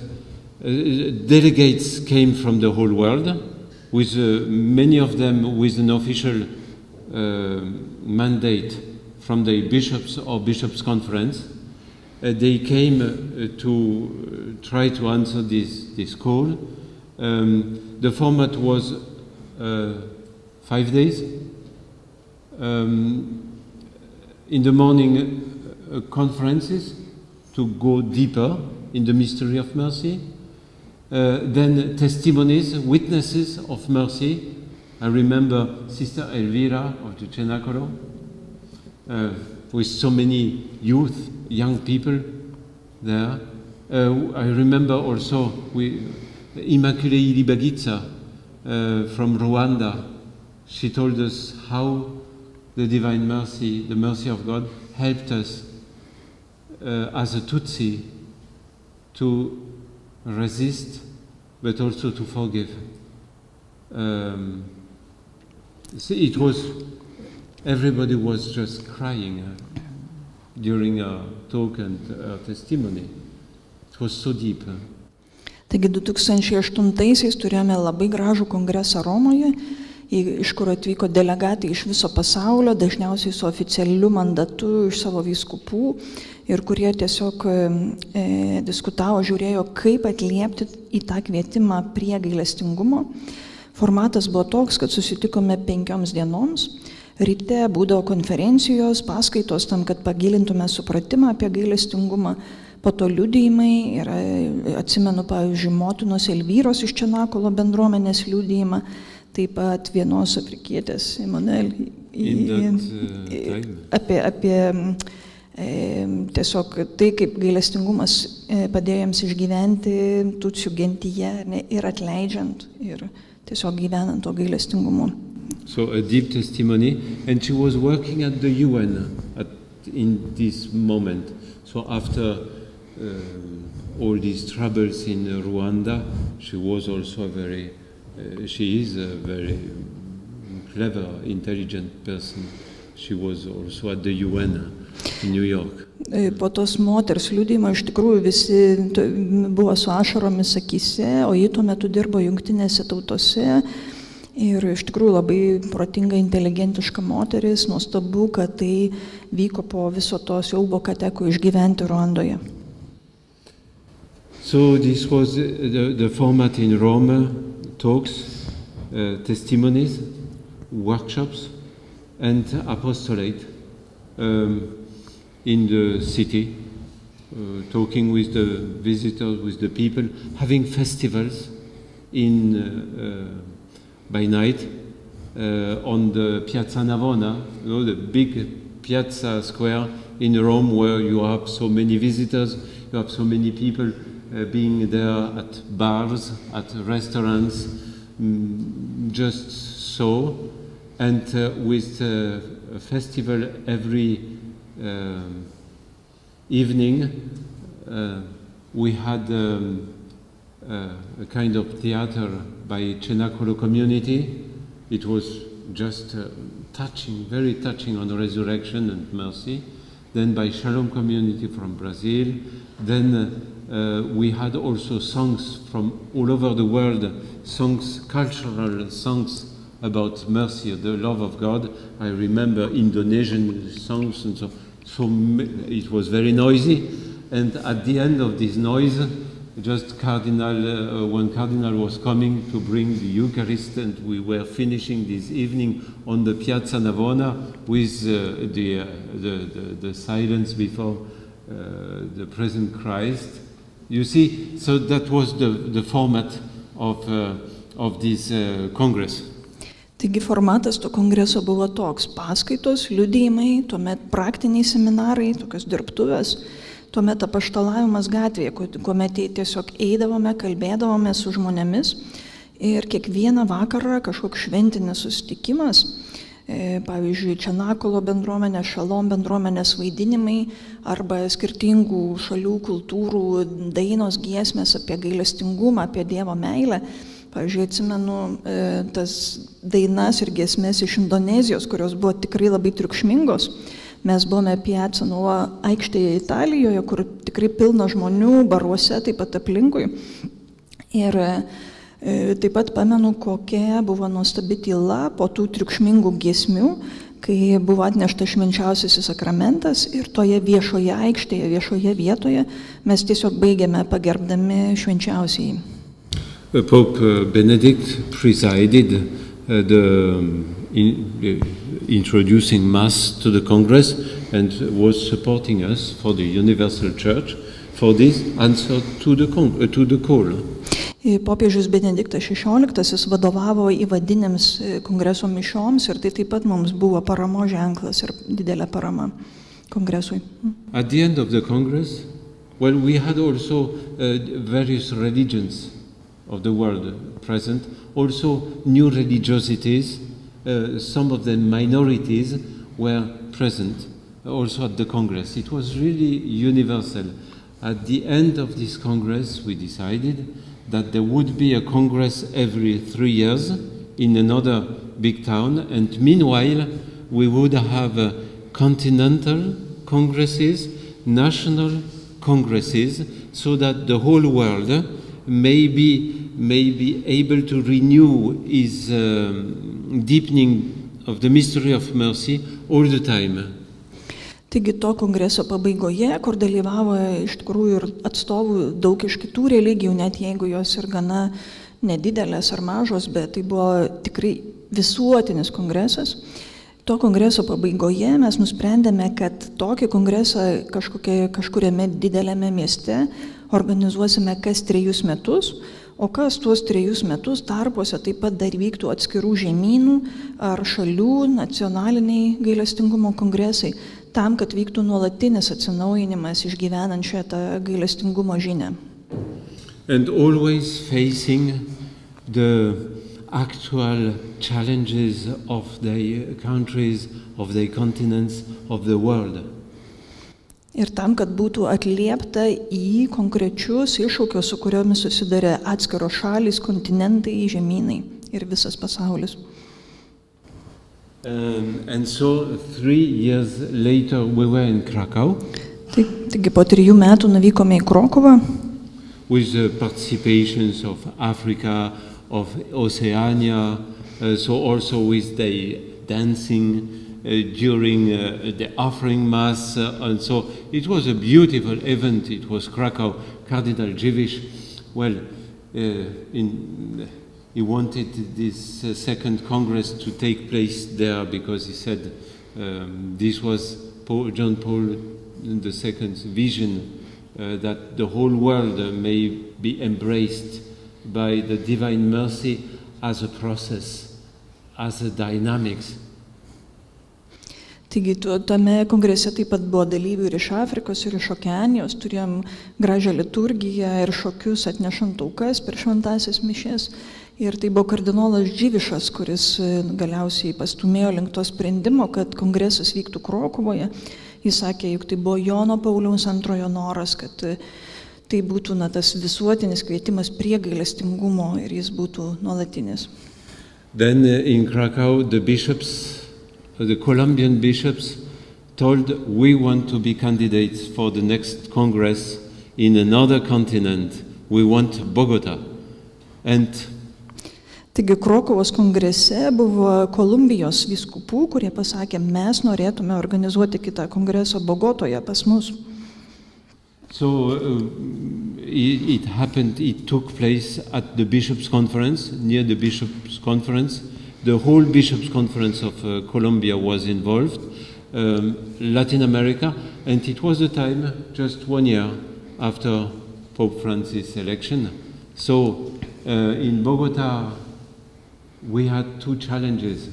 delegates came from the whole world, with many of them with an official mandate from the bishops or bishops' conference. They came to try to answer this call. The format was 5 days. In the morning, conferences to go deeper in the mystery of mercy. Then testimonies, witnesses of mercy. I remember Sister Elvira of the Cenacolo, with so many young people there. I remember also Immaculée Ilibagiza from Rwanda. She told us how the divine mercy, the mercy of God, helped us as a Tutsi to resist, but also to forgive. Everybody was just crying during our talk and our testimony. It was so deep. Taigi 2008-aisiais turėjome labai gražų kongresą Romoje, iš kur atvyko delegatai iš viso pasaulio, dažniausiai su oficialiu mandatu iš savo vyskupų, ir kurie tiesiog diskutavo, žiūrėjo, kaip atliepti į tą kvietimą prie gailestingumo. Formatas buvo toks, kad susitikome 5 dienoms. Ryte būdavo konferencijos, paskaitos tam, kad pagilintume supratimą apie gailestingumą, po to liudijimai, ir atsimenu, pavyzdžiui, motinos Elvyros iš Čenakolo bendruomenės liudijimą, taip pat vienos afrikietės Emanuel apie tiesiog tai, kaip gailestingumas padėjo jiems išgyventi tutsių gentyje ir atleidžiant ir tiesiog gyvenant to gailestingumu. So a deep testimony, and she was working at the UN in this moment. So after all these troubles in Rwanda, she was also she is a very clever, intelligent person. She was also at the UN in New York. Po tos moters liudijimo iš tikrųjų visi buvo su ašaromis akyse, o ji tuo metu dirbo Jungtinėse tautose. Ir iš tikrųjų labai protinga, inteligentiška moteris, nuostabu, kad tai vyko po viso to siaubo, ką teko išgyventi Ruandoje. So this was the format in Rome, talks, testimonies. workshops and apostolate in the city, talking with the visitors, with the people, having festivals by night on the Piazza Navona, you know, the big piazza square in Rome where you have so many visitors, you have so many people being there at bars, at restaurants, just so, and with a festival every evening. We had a kind of theater by Cenacolo community. It was just touching, very touching on resurrection and mercy. Then by Shalom community from Brazil. Then we had also songs from all over the world, songs, cultural songs about mercy, the love of God. I remember Indonesian songs and so it was very noisy. And at the end of this noise, just one cardinal was coming to bring the Eucharist, and we were finishing this evening on the Piazza Navona with the silence before the present Christ. You see, so that was the format of this Congress. Taigi formatas to kongreso buvo toks: paskaitos, liudijimai, tuomet praktiniai seminarai, tokios dirbtuvės, tuomet apaštalavimas gatvėje, kuomet tiesiog eidavome, kalbėdavome su žmonėmis ir kiekvieną vakarą kažkoks šventinis susitikimas, pavyzdžiui, Cenacolo bendruomenė, Šalom bendruomenės vaidinimai arba skirtingų šalių kultūrų dainos, giesmės apie gailestingumą, apie Dievo meilę. Pavyzdžiui, atsimenu tas dainas ir giesmės iš Indonezijos, kurios buvo tikrai labai triukšmingos. Mes buvome Piazza Nuova aikštėje Italijoje, kur tikrai pilna žmonių, baruose, taip pat aplinkui. Ir taip pat pamenu, kokia buvo nuostabi tyla po tų triukšmingų giesmių, kai buvo atneštas švenčiausiasis sakramentas ir toje viešoje aikštėje, viešoje vietoje mes tiesiog baigėme pagerbdami švenčiausiąjį. Pope Benedict presided introducing Mass to the Congress and was supporting us for the Universal Church for this answer to the call. Popiežius Benediktas XVI vadovavo įvadinėms kongreso mišioms ir tai taip pat mums buvo paramos ženklas ir didelė parama kongresui. At the end of the Congress, well, we had also various religions of the world present, also new religiosities, some of them minorities were present also at the Congress. It was really universal. At the end of this Congress, we decided that there would be a Congress every 3 years in another big town, and meanwhile we would have continental congresses, national congresses, so that the whole world may be able to renew its deepening of the mystery of mercy all the time. Taigi to kongreso pabaigoje, kur dalyvavo iš tikrųjų ir atstovų daug iš kitų religijų, net jeigu jos ir gana nedidelės ar mažos, bet tai buvo tikrai visuotinis kongresas. To kongreso pabaigoje mes nusprendėme, kad tokį kongresą kažkuriame didelėme mieste organizuosime kas 3 metus, o kas tuos 3 metus tarpuose taip pat dar vyktų atskirų žemynų ar šalių nacionaliniai gailestingumo kongresai, tam, kad vyktų nuolatinis atsinaujinimas išgyvenant šitą gailestingumo žinią. And always facing the actual challenges of their countries, of their continents, of the world. Ir tam, kad būtų atliepta į konkrečius iššūkius, su kuriomis susiduria atskiros šalys, kontinentai, žemynai ir visas pasaulis. And so 3 years later we were in Krakow. Taigi po 3 metų nuvykome į Krokovą. With the participations of Africa, of Oceania, so also with the dancing during the offering mass, and so it was a beautiful event. It was Krakow. Cardinal Dziwisz, well, he wanted this second Congress to take place there because he said this was John Paul II's vision that the whole world may be embraced by the divine mercy as a process, as a dynamics. Taigi tame kongrese taip pat buvo dalyvių ir iš Afrikos, ir iš Okeanijos, turėjom gražią liturgiją ir šokius atnešant aukas per šventąsias mišias. Ir tai buvo kardinolas Dživišas, kuris galiausiai pastumėjo link to sprendimo, kad kongresas vyktų Krokuvoje. Jis sakė, juk tai buvo Jono Pauliaus II noras, kad tai būtų tas visuotinis kvietimas prie gailestingumo ir jis būtų nuolatinis. Then in Krakow, the Colombian bishops told, we want to be candidates for the next Congress in another continent. We want Bogota. Taigi Krokuvos kongrese buvo Kolumbijos vyskupų, kurie pasakė, mes norėtume organizuoti kitą kongresą Bogotoje pas mus. So it took place at the Bishops' Conference, near the Bishops' Conference. The whole Bishops' Conference of Colombia was involved, Latin America, and it was a time just 1 year after Pope Francis' election. So in Bogota, we had two challenges.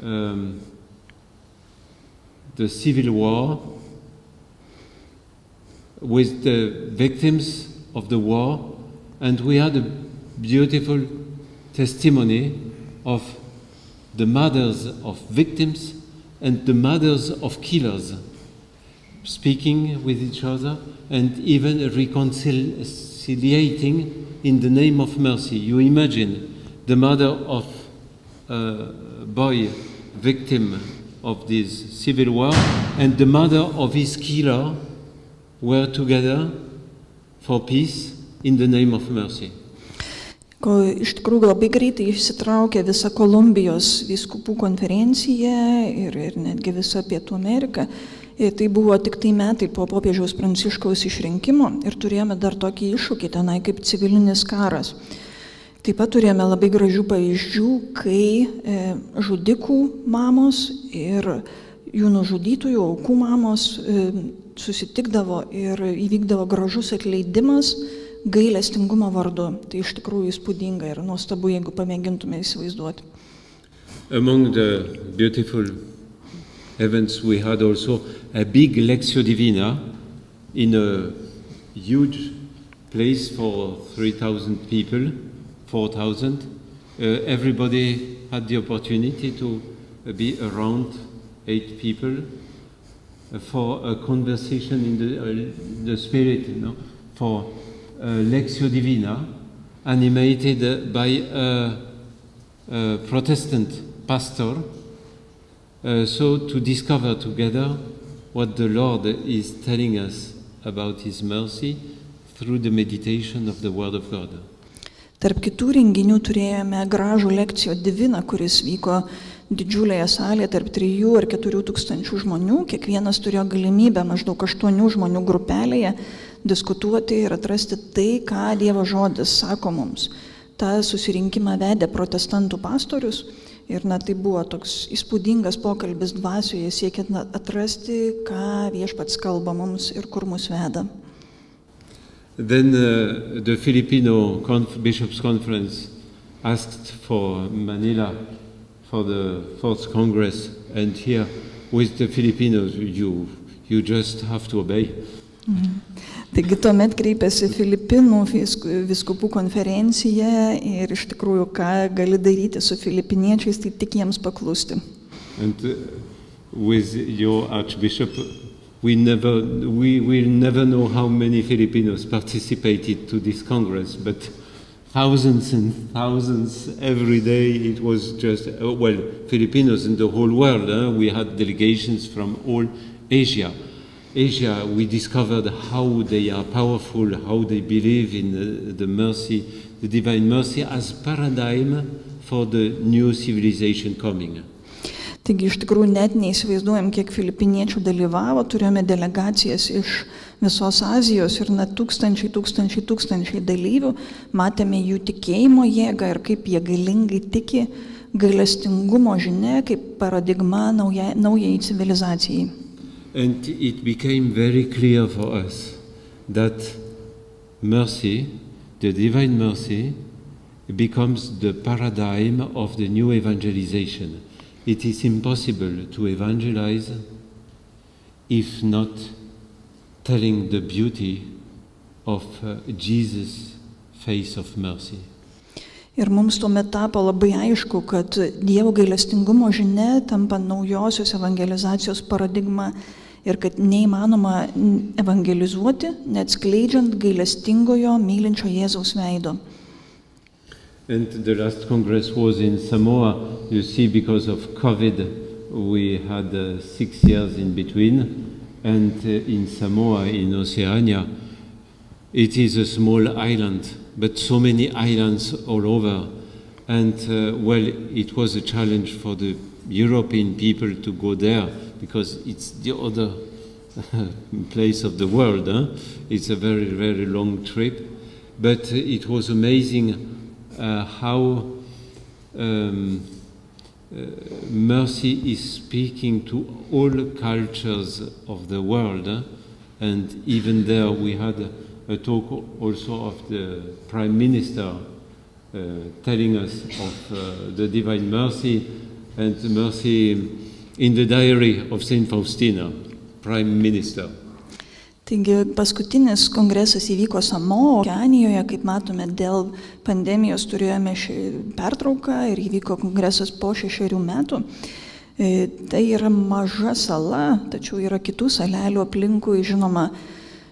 The civil war with the victims of the war, and we had a beautiful testimony of the mothers of victims and the mothers of killers speaking with each other and even reconciliating in the name of mercy. You imagine the mother of a boy victim of this civil war and the mother of his killer were together for peace in the name of mercy. Iš tikrųjų labai greitai išsitraukė visa Kolumbijos vyskupų konferencija ir netgi visa Pietų Amerika. Ir tai buvo tik tai metai po popiežiaus Pranciškaus išrinkimo ir turėjome dar tokį iššūkį tenai kaip civilinis karas. Taip pat turėjome labai gražių pavyzdžių, kai žudikų mamos ir jų nužudytųjų aukų mamos susitikdavo ir įvykdavo gražus atleidimas gailestingumo vardu. Tai iš tikrųjų įspūdinga ir nuostabu, jeigu pamėgintume įsivaizduoti. Among the beautiful events we had also a big Lectio Divina in a huge place for 3,000 people, 4,000. Everybody had the opportunity to be around 8 people for a conversation in the spirit, for Lectio Divina, animated by a Protestant pastor, so to discover together what the Lord is telling us about His mercy through the meditation of the Word of God. Tarp kitų renginių turėjome gražų Lectio Divina, kuris vyko didžiulėje salėje tarp 3 ar 4 tūkstančių žmonių. Kiekvienas turėjo galimybę maždaug 8 žmonių grupelėje diskutuoti ir atrasti tai, ką Dievo žodis sako mums. Ta susirinkimą vedė protestantų pastorius ir tai buvo toks įspūdingas pokalbis dvasioje, siekiant atrasti, ką Viešpats kalba mums ir kur mus veda. Then the Filipino Bishops' Conference asked for Manila for the 4th Congress, and here with the Filipinos you just have to obey. Taigi tuomet kreipėsi Filipinų vyskupų konferencija ir iš tikrųjų, ką gali daryti su filipiniečiais, tai tik jiems paklusti. And with your Archbishop, we will never know how many Filipinos participated to this Congress, but thousands and thousands every day. It was just, Filipinos in the whole world. We had delegations from all Asia. We discovered how they are powerful, how they believe in the mercy, the divine mercy as paradigm for the new civilization coming. Taigi iš tikrųjų net neįsivaizduojam, kiek filipiniečių dalyvavo, turėjome delegacijas iš visos Azijos ir net tūkstančiai dalyvių, matėme jų tikėjimo jėgą ir kaip jie galingai tiki gailestingumo žinia kaip paradigma naujai civilizacijai. And it became very clear for us that mercy, the divine mercy, becomes the paradigm of the new evangelization. It is impossible to evangelize if not telling the beauty of Jesus' face of mercy. Ir mums tuomet tapo labai aišku, kad Dievo gailestingumo žinia tampa naujosios evangelizacijos paradigma ir kad neįmanoma evangelizuoti, neatskleidžiant gailestingojo mylinčio Jėzaus veido. And the last Congress was in Samoa. You see, because of COVID, we had 6 years in between. And in Samoa, in Oceania, it is a small island, but so many islands all over. And, well, it was a challenge for the European people to go there, because it's the other place of the world. It's a very, very long trip. But it was amazing how mercy is speaking to all cultures of the world. And even there we had a talk also of the Prime Minister telling us of the Divine Mercy and the mercy in the diary of Saint Faustina, Prime Minister. Taigi paskutinis kongresas įvyko Samoa, Okeanijoje, kaip matome, dėl pandemijos turėjome pertrauką ir įvyko kongresas po 6 metų. Tai yra maža sala, tačiau yra kitų salelių aplinkui, žinoma,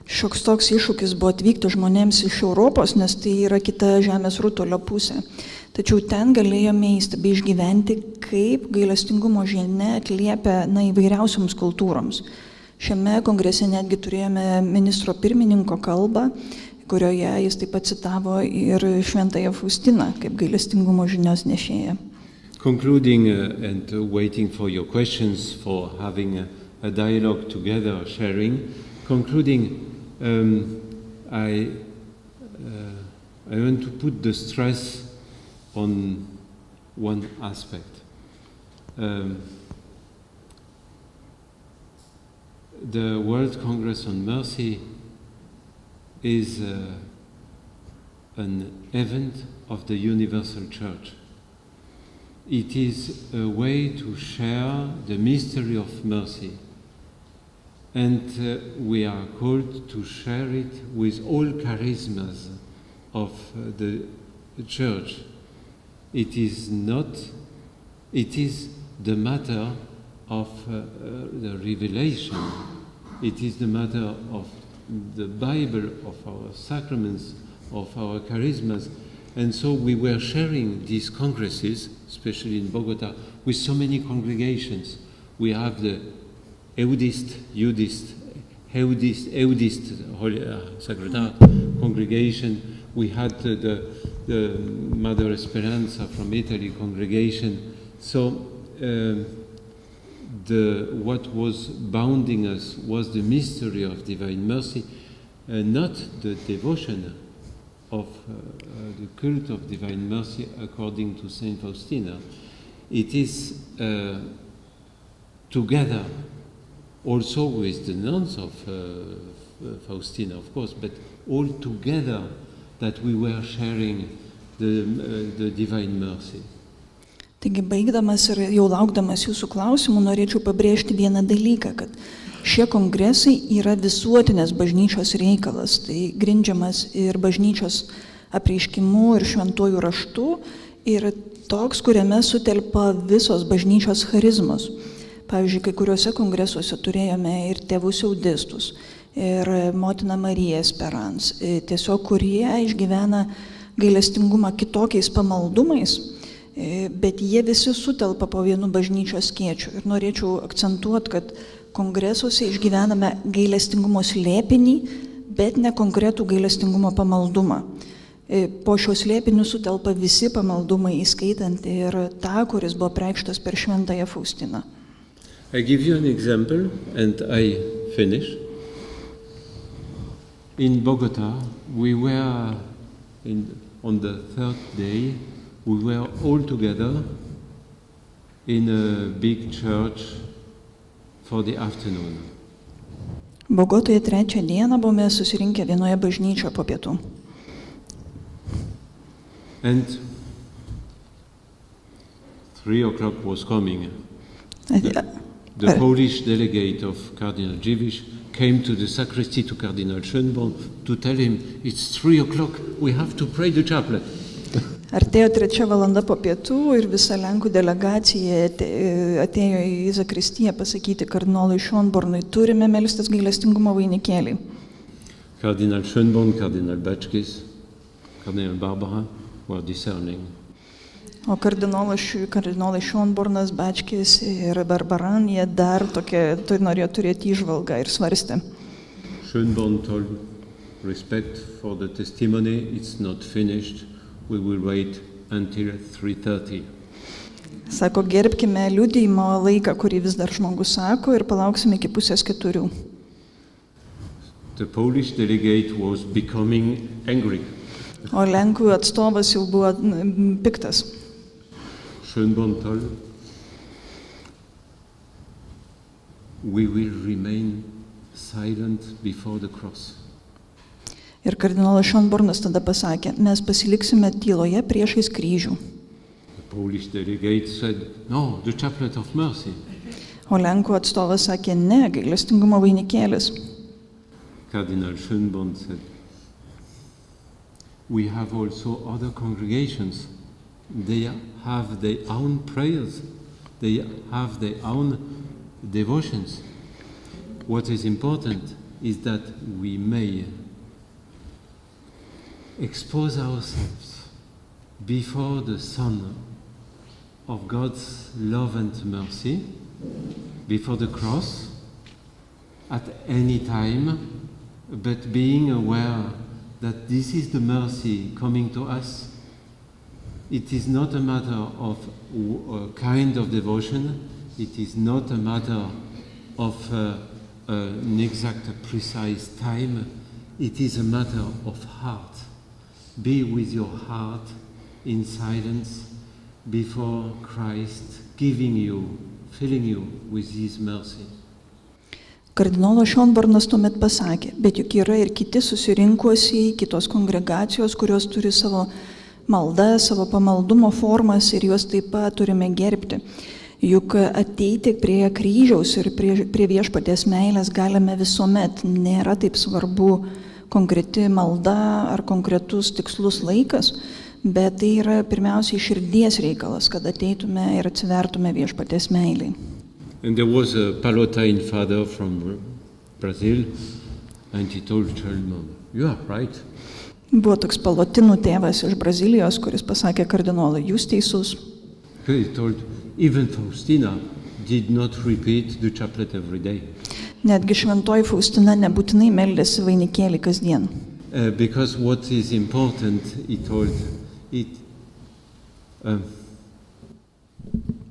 šioks toks iššūkis buvo atvykti žmonėms iš Europos, nes tai yra kita žemės rutulio pusė. Tačiau ten galėjome įstabiai išgyventi, kaip gailestingumo žinia atliepia įvairiausioms kultūroms. Šiame kongrese netgi turėjome ministro pirmininko kalbą, kurioje jis taip pat citavo ir Šventąją Faustiną kaip gailestingumo žinios nešėją. Concluding and waiting for your questions, for having a dialogue together, sharing. Concluding, I want to put the stress on one aspect. The World Congress on Mercy is an event of the Universal Church. It is a way to share the mystery of mercy, and we are called to share it with all charismas of the Church. It is the matter of the revelation. It is the matter of the Bible, of our sacraments, of our charismas. And so we were sharing these congresses, especially in Bogota, with so many congregations. We have the Eudist Sacred Heart congregation. We had the Mother Esperanza from Italy congregation. So what was bounding us was the mystery of divine mercy, not the devotion of the cult of divine mercy according to Saint Faustina. It is together also with the nuns of Faustina, of course, but all together that we were sharing the divine mercy. Taigi, baigdamas ir jau laukdamas jūsų klausimų, norėčiau pabrėžti vieną dalyką, kad šie kongresai yra visuotinės bažnyčios reikalas, tai grindžiamas ir bažnyčios apreiškimu ir šventuoju raštu ir toks, kuriame sutelpa visos bažnyčios charizmos. Pavyzdžiui, kai kuriuose kongresuose turėjome ir tėvus eudistus, ir motiną Mariją Esperans, tiesiog kurie išgyvena gailestingumą kitokiais pamaldumais, bet jie visi sutelpa po vienu bažnyčios skėčiu. Ir norėčiau akcentuoti, kad kongresuose išgyvename gailestingumo slėpinį, bet ne konkretų gailestingumo pamaldumą. Po šios slėpinių sutelpa visi pamaldumai, įskaitant ir tą, kuris buvo preikštas per šventąją Faustiną. I give you an example and I finish. In Bogota, we were on the third day, we were all together in a big church for the afternoon. Bogotoje trečią dieną buvome susirinkę vienoje bažnyčioje po pietų. And 3 o'clock was coming. The Polish delegate of Cardinal Dziwisz came to the sacristy to Cardinal Schönborn to tell him, it's 3 o'clock, we have to pray the chaplet. Artėjo 3 valanda po pietų ir visa Lenkų delegacija atėjo į zakristiją pasakyti kardinolui Schönbornui, turime melstis gailestingumo vainikėlį. Cardinal Schönborn, Cardinal Bačkis, Cardinal Barbara were discerning. O kardinolai Schönbornas, Bačkis ir Barbaran, jie dar norėjo turėti įžvalgą ir svarstė. Schönborn told, respect for the testimony, it's not finished. We will wait until 3:30. Sako, gerbkime liudijimo laiką, kurį vis dar žmogus sako, ir palauksime iki 3:30. The Polish delegate was becoming angry. O Lenkų atstovas jau buvo piktas. Schönborn told, we will remain silent before the cross. Ir kardinolas Schönbornas tada pasakė, mes pasiliksime tyloje priešais kryžių. The Polish delegate said, no, the chaplet of mercy. O Lenkų atstovas sakė, ne, gailestingumo vainikėlis. Cardinal Schönborn said, we have also other congregations. They have their own prayers. They have their own devotions. What is important is that we may expose ourselves before the Son of God's love and mercy, before the cross, at any time, but being aware that this is the mercy coming to us. It is not a matter of a kind of devotion, it is not a matter of an exact, precise time, it is a matter of heart. Be with your heart in silence before Christ, giving you, filling you with His mercy. Kardinolas Schönbornas tuomet pasakė, bet juk yra ir kiti susirinkusiai, kitos kongregacijos, kurios turi savo maldą, savo pamaldumo formas ir juos taip pat turime gerbti. Juk ateiti prie kryžiaus ir prie viešpaties meilės galime visuomet, nėra taip svarbu konkreti malda ar konkretus tikslus laikas, bet tai yra pirmiausiai širdies reikalas, kad ateitume ir atsivertume viešpaties meiliai. And there was a Pallottine father from Brazil, and he told Schönborn, you are right. Buvo toks Pallotinų tėvas iš Brazilijos, kuris pasakė kardinolui, jūs teisus. He told, even Faustina did not repeat the chaplet every day. Netgi šventoji Faustina nebūtinai meldėsi vainikėlį kasdien. Because what is important, he told,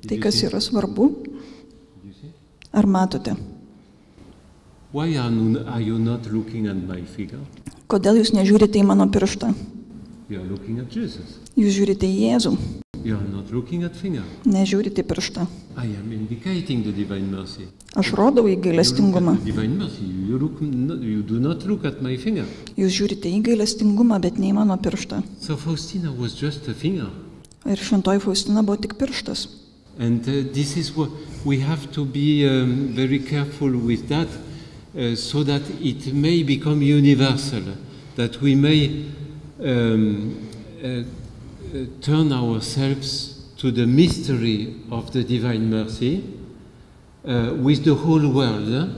Tai, kas yra svarbu, ar matote? Why are you not looking at my figure? Kodėl jūs nežiūrite į mano pirštą? You are looking at Jesus. Jūs žiūrite į Jėzų. You are not looking at finger. Nežiūrite į pirštą. I am indicating the divine mercy. Aš rodau į gailestingumą. Divine mercy. You do not look at my finger. Jūs žiūrite į gailestingumą, bet ne į mano pirštą. So Faustina was just a finger. Ir šventoji Faustina buvo tik pirštas. And this is what we have to be very careful with that, so that it may become universal, that we may turn ourselves to the mystery of the divine mercy with the whole world,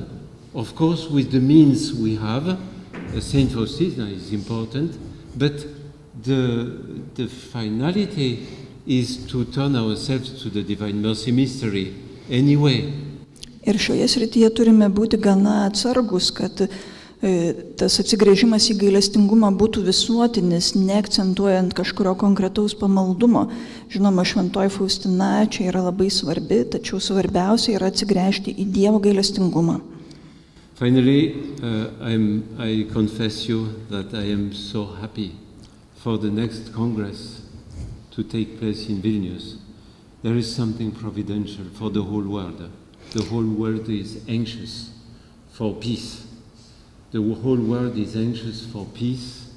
of course with the means we have. Saint Faustina is important, but the finality is to turn ourselves to the divine mercy mystery anyway. Ir šioje srityje turime būti gana atsargus, kad tas atsigręžimas į gailestingumą būtų visuotinis, neakcentuojant kažkurio konkretaus pamaldumo. Žinoma, šventoji Faustina čia yra labai svarbi, tačiau svarbiausia yra atsigręžti į Dievo gailestingumą. Finally, I confess you that I am so happy for the next Congress to take place in Vilnius. There is something providential for the whole world. The whole world is anxious for peace. The whole world is anxious for peace,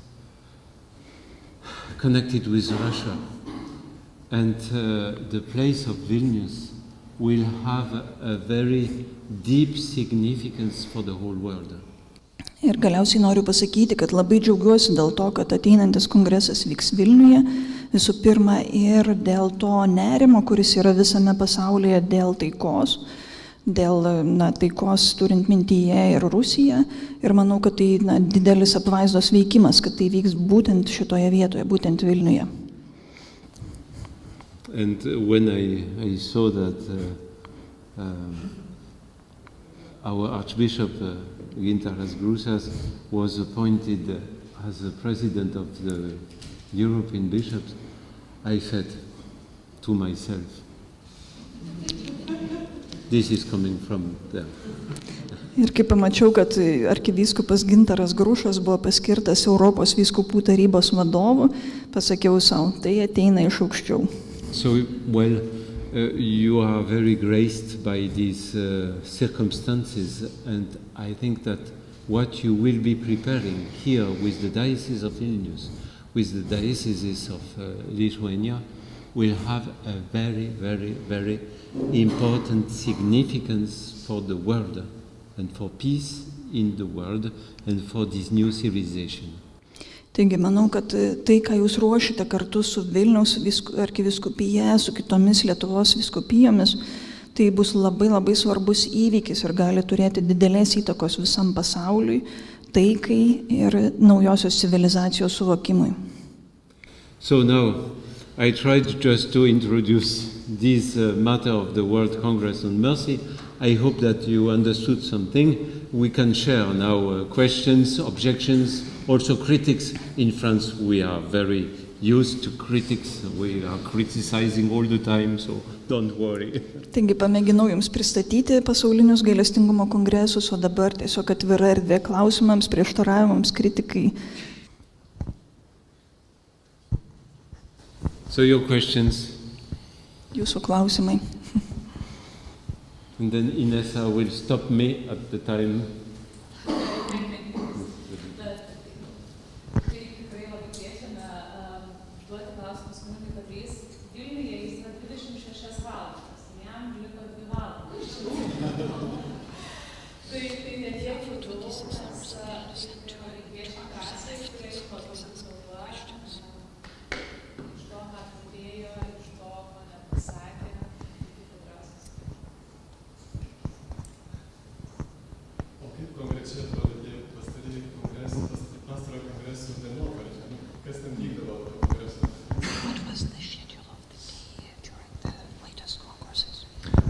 connected with Russia. And the place of Vilnius will have a very deep significance for the whole world. Ir galiausiai noriu pasakyti, kad labai džiaugiuosi dėl to, kad ateinantis kongresas vyks Vilniuje, visų pirma ir dėl to nerimo, kuris yra visame pasaulyje dėl taikos, taikos turint mintyje ir Rusiją. Ir manau, kad tai didelis apvaizdos veikimas, kad tai vyks būtent šitoje vietoje, būtent Vilniuje. And when I saw that our Archbishop Gintaras Grušas was appointed as the president of the European bishops, I said to myself, this is coming from them. Ir kai pamačiau, kad arkivyskupas Gintaras Grušas buvo paskirtas Europos vyskupų tarybos vadovu, pasakiau savo, tai ateina iš aukščiau. So, well, you are very graced by these circumstances, and I think that what you will be preparing here with the Diocese of Vilnius, with the Dioceses of Lithuania, will have a very, very, very important significance for the world and for peace in the world and for this new civilization. Taigi, manau, kad tai, ką jūs ruošite kartu su Vilniaus arkivyskupija, su kitomis Lietuvos vyskupijomis, tai bus labai labai svarbus įvykis ir gali turėti didelės įtakos visam pasauliui, taikai ir naujosios civilizacijos suvokimui. So now, I tried just to introduce this matter of the World Congress on Mercy. I hope that you understood something. We can share now questions, objections, also critics. In France, we are very used to critics. We are criticizing all the time, so don't worry. Taigi pamėginau jums pristatyti pasaulinius gailestingumo kongresus, o dabar tiesiog atvira erdvė klausimams, prieštaravimams, kritikai. So your questions? Jūsų klausimai. And then Inessa will stop me at the time.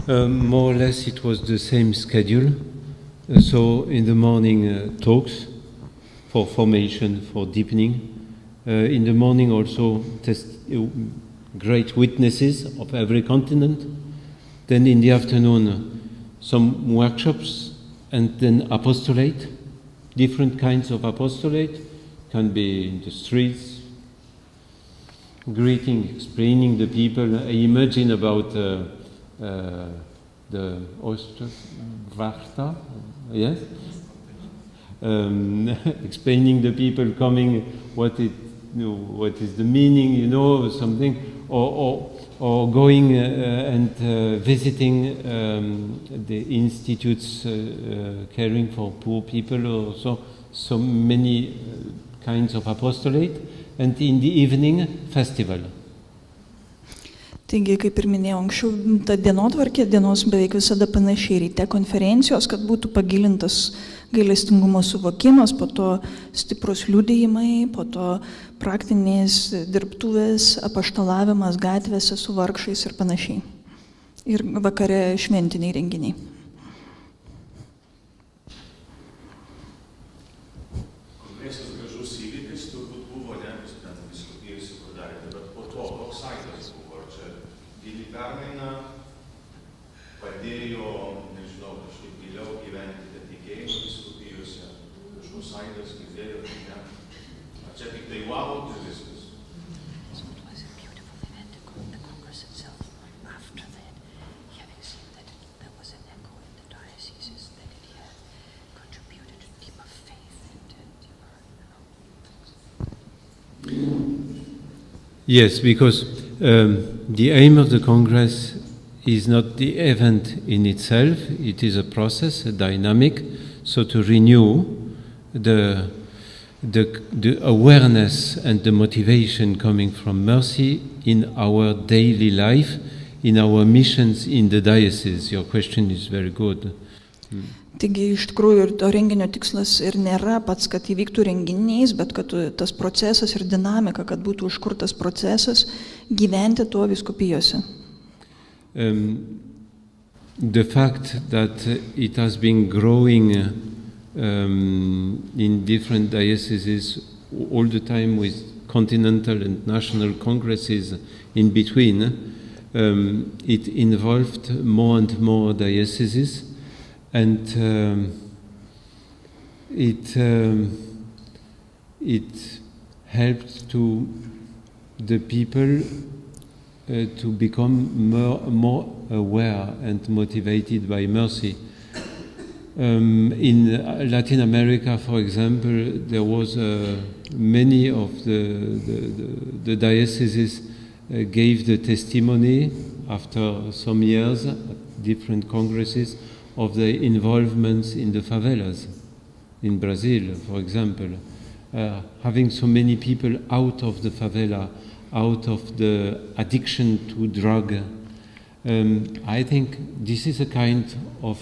More or less it was the same schedule. So in the morning talks for formation, for deepening. In the morning also great witnesses of every continent. Then in the afternoon some workshops and then apostolate, different kinds of apostolate. Can be in the streets, greeting, explaining the people. I imagine about the Osterwarta, yes? Explaining the people coming what is the meaning, something, or going and visiting the institutes caring for poor people, or so many kinds of apostolate, and in the evening, festival. Taigi, kaip ir minėjau anksčiau, ta dienotvarkė dienos beveik visada panašiai, ryte konferencijos, kad būtų pagilintas gailestingumo suvokimas, po to stiprus liudijimai, po to praktinės dirbtuvės, apaštalavimas gatvėse su vargšais ir panašiai. Ir vakare šventiniai renginiai. Pradžiomis turbūt buvo, ne, jūs ten vyskupijose padarėte, bet po to koks aidas buvo, ar čia gili permaina padėjo, nežinau, kažkaip giliau gyventi tikėjimą vyskupijose, kažkoks aidas girdėjo, ne? Ar čia tik tai wow ir viskas? Yes, because the aim of the Congress is not the event in itself, it is a process, a dynamic, so to renew the awareness and the motivation coming from mercy in our daily life, in our missions in the diocese. Your question is very good. Taigi iš tikrųjų ir to renginio tikslas ir nėra pats, kad įvyktų renginys, bet kad tas procesas ir dinamika, kad būtų užkurtas procesas gyventi tuo vyskupijose. The fact that it has been growing in different dioceses all the time with continental and national congresses in between, it involved more and more dioceses. And it helped to the people to become more aware and motivated by mercy. In Latin America, for example, there was many of the dioceses gave the testimony after some years at different congresses of the involvements in the favelas in Brazil, for example, having so many people out of the favela, out of the addiction to drug. I think this is a kind of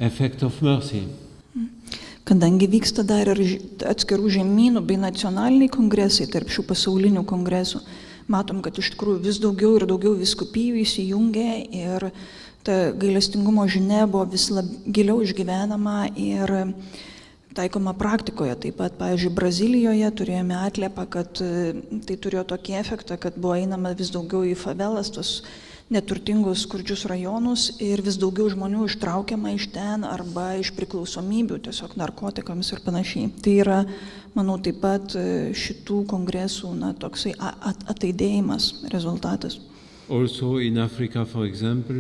effect of mercy. Kadangi vyksta dar ir atskirų žemynų bei nacionaliniai kongresai tarp šių pasaulinių kongresų, matom, kad iš tikrųjų vis daugiau ir daugiau vyskupijų įsijungia ir ta gailestingumo žinia buvo vis giliau išgyvenama ir taikoma praktikoje. Taip pat, pavyzdžiui, Brazilijoje turėjome atliepą, kad tai turėjo tokį efektą, kad buvo einama vis daugiau į favelas, tos neturtingus skurdžius rajonus ir vis daugiau žmonių ištraukiama iš ten arba iš priklausomybių, tiesiog narkotikams ir panašiai. Tai yra, manau, taip pat šitų kongresų toksai ataidėjimas rezultatas. Also in Africa, for example,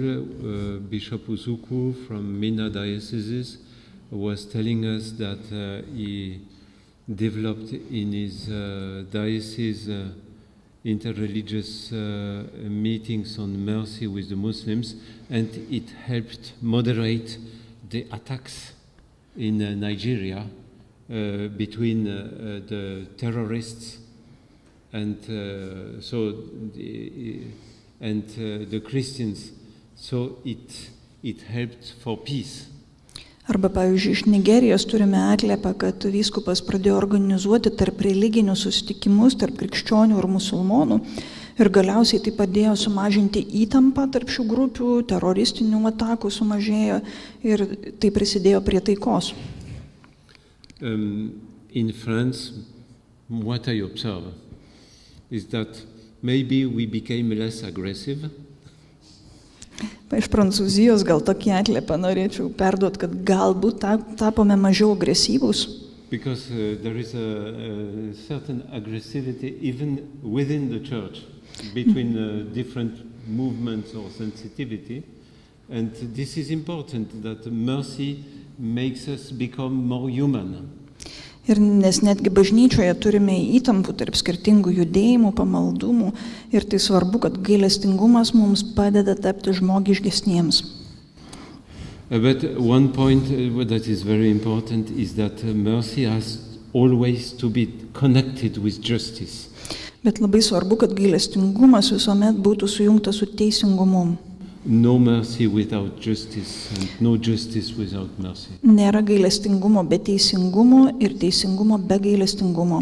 Bishop Uzuku from Mina Diocese was telling us that he developed in his diocese interreligious meetings on mercy with the Muslims, and it helped moderate the attacks in Nigeria between the terrorists and the Christians, so it helped for peace. Arba, pavyzdžiui, iš Nigerijos turime atliepą, kad vyskupas pradėjo organizuoti tarp religinius susitikimus, tarp krikščionių ir musulmonų, ir galiausiai tai padėjo sumažinti įtampą tarp šių grupių, teroristinių atakų sumažėjo ir tai prisidėjo prie taikos. In France, what I observe is that maybe we became less aggressive. Iš Prancūzijos gal tokį atliepą norėčiau perduoti, kad galbūt tapome mažiau agresyvūs. Because there is a certain aggressivity even within the church between different movements or sensitivity, and this is important that mercy makes us become more human. Ir nes netgi bažnyčioje turime įtampų tarp skirtingų judėjimų, pamaldumų ir tai svarbu, kad gailestingumas mums padeda tapti žmogiškesniems. But one point that is very important is that mercy has always to be connected with justice. Bet labai svarbu, kad gailestingumas visuomet būtų sujungtas su teisingumu. No mercy without justice and no justice without mercy. Nėra gailestingumo be teisingumo ir teisingumo be gailestingumo.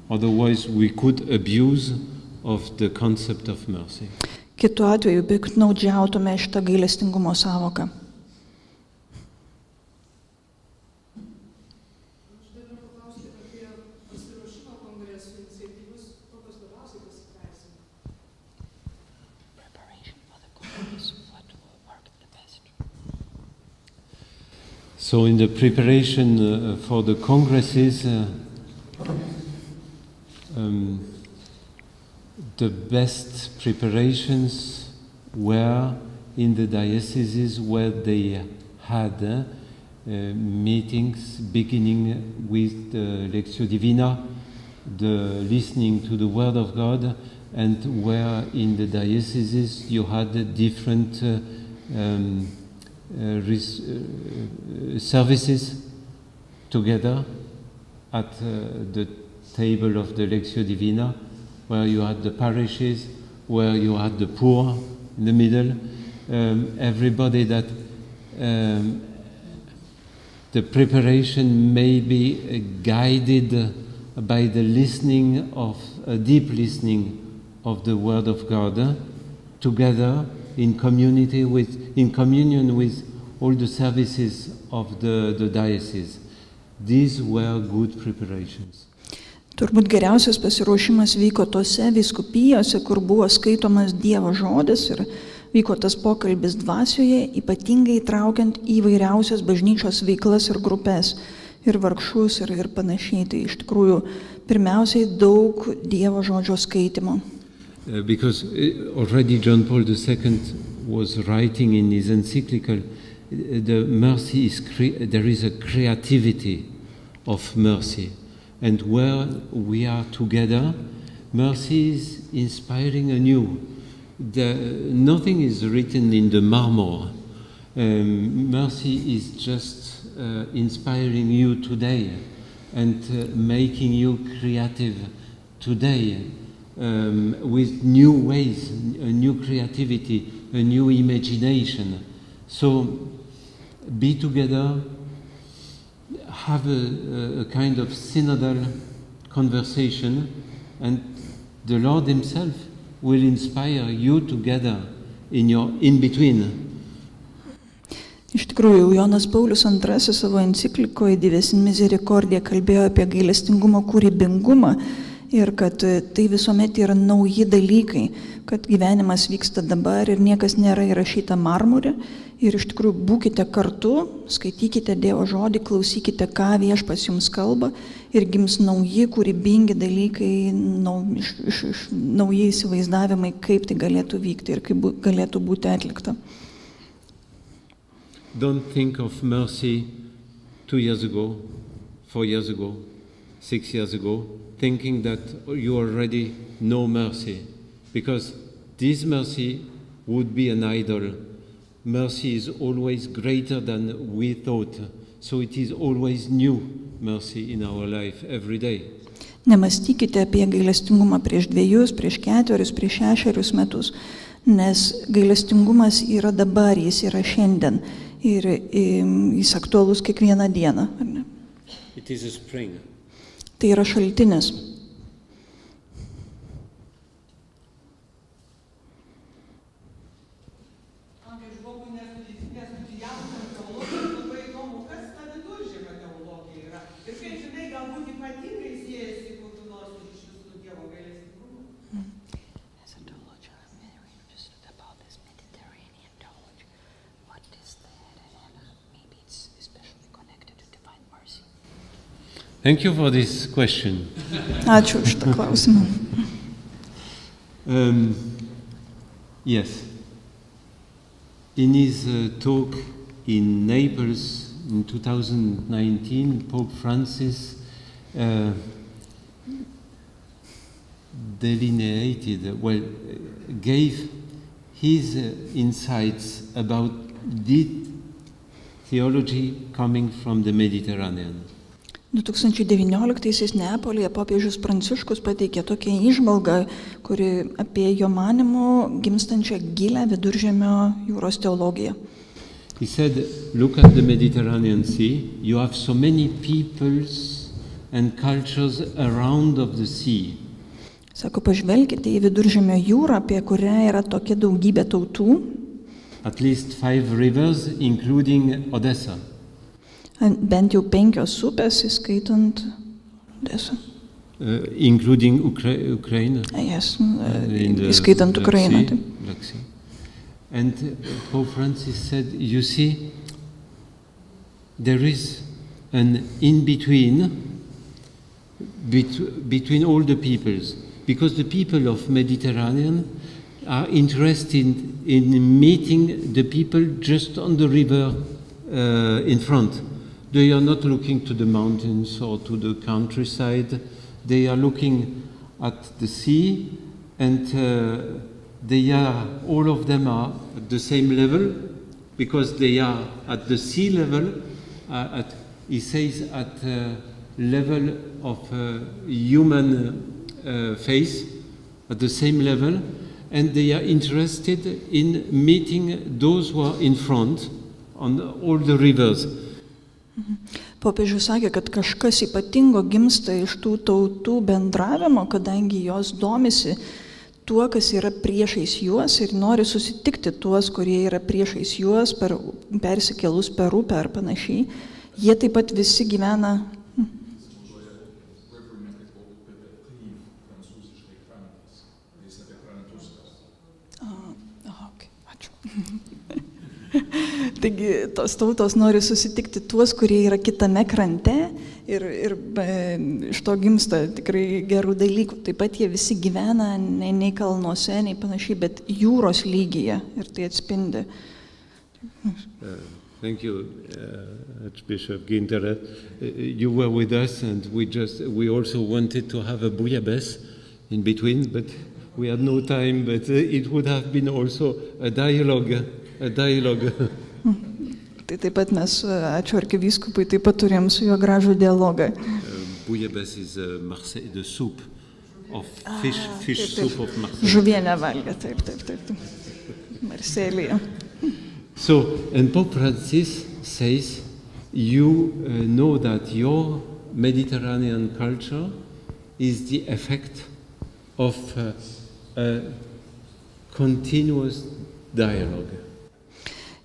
Otherwise we could abuse of the concept of mercy. Kitu atveju piktnaudžiautume šitą gailestingumo sąvoką. So in the preparation for the congresses, the best preparations were in the dioceses where they had meetings beginning with the Lectio Divina, the listening to the Word of God, and where in the dioceses you had different services together at the table of the Lectio Divina, where you had the parishes, where you had the poor in the middle, everybody that the preparation may be guided by the listening of a deep listening of the Word of God, together in communion with all the services of the diocese. These were good preparations. Turbūt geriausias pasiruošimas vyko tose vyskupijose, kur buvo skaitomas Dievo žodis ir vyko tas pokalbis dvasioje, ypatingai įtraukiant įvairiausias bažnyčios veiklas ir grupės, ir vargšus, ir panašiai. Tai iš tikrųjų pirmiausiai daug Dievo žodžio skaitimo. Because already John Paul II was writing in his encyclical, the mercy is there is a creativity of mercy. And where we are together, mercy is inspiring anew. Nothing is written in the marmor. Mercy is just inspiring you today and making you creative today with new ways, a new creativity, a new imagination. So be together, have a kind of synodal conversation, and the Lord Himself will inspire you together in your in-between. Iš tikrųjų, Jonas Paulius II savo enciklikoje Dives in Misericordia kalbėjo apie gailestingumo kūrybingumą ir kad tai visuomet yra nauji dalykai, kad gyvenimas vyksta dabar ir niekas nėra įrašyta marmure. Ir iš tikrųjų būkite kartu, skaitykite Dievo žodį, klausykite, ką Viešpats jums kalba ir gims nauji kūrybingi dalykai, nauji įsivaizdavimai, kaip tai galėtų vykti ir kaip galėtų būti atlikta. Don't think of mercy 2 years ago, 4 years ago, 6 years ago, thinking that you already know mercy, because this mercy would be an idol. Mercy is always greater than we thought, so it is always new mercy in our life every day. Nemastykite apie gailestingumą prieš 2, prieš 4, prieš 6 metus, nes gailestingumas yra dabar, jis yra šiandien ir jis aktualus kiekvieną dieną. It is a spring. Tai yra šaltinis. Thank you for this question. Ačiū už tą klausimą. Yes. In his talk in Naples in 2019, Pope Francis gave his insights about the theology coming from the Mediterranean. 2019 Neapolyje popiežius Pranciškus pateikė tokią įžvalgą, kuri apie jo manymu gimstančią gilę Viduržemio jūros teologiją. He said, look at the Mediterranean Sea. You have so many peoples and cultures around of the sea. Sako, pažvelkite į Viduržemio jūrą, apie kurią yra tokia daugybė tautų. At least 5 rivers, including Odessa. Bent jau 5 upės, įskaitant Odesą. Including Ukraine. Yes, įskaitant Ukrainą. Black Sea. And Pope Francis said, you see, there is an in-between between all the peoples, because the people of Mediterranean are interested in meeting the people just on the river in front. They are not looking to the mountains or to the countryside. They are looking at the sea, and all of them are at the same level, because they are at the sea level. He says at level of human face, at the same level, and they are interested in meeting those who are in front on all the rivers. Popiežius sakė, kad kažkas ypatingo gimsta iš tų tautų bendravimo, kadangi jos domisi tuo, kas yra priešais juos, ir nori susitikti tuos, kurie yra priešais juos, persikėlus per upę ar panašiai. Jie taip pat visi gyvena. Taigi tos tautos nori susitikti tuos, kurie yra kitame krante, ir iš to gimsta tikrai gerų dalykų. Taip pat jie visi gyvena nei kalnuose, nei panašiai, bet jūros lygyje, ir tai atspindi. Thank you, Archbishop Ginter. You were with us, and we also wanted to have a bouillabaisse in between, but we had no time. But it would have been also a dialogue. Tai taip pat mes, ačiū arkivyskupui, taip pat turėjom su juo gražų dialogą. Bouillabaisse is Marseille, the soup of fish soup of Marseille. Žuvienę valgė, taip. Marselyje. So, and Pope Francis says, you know that your Mediterranean culture is the effect of a continuous dialogue.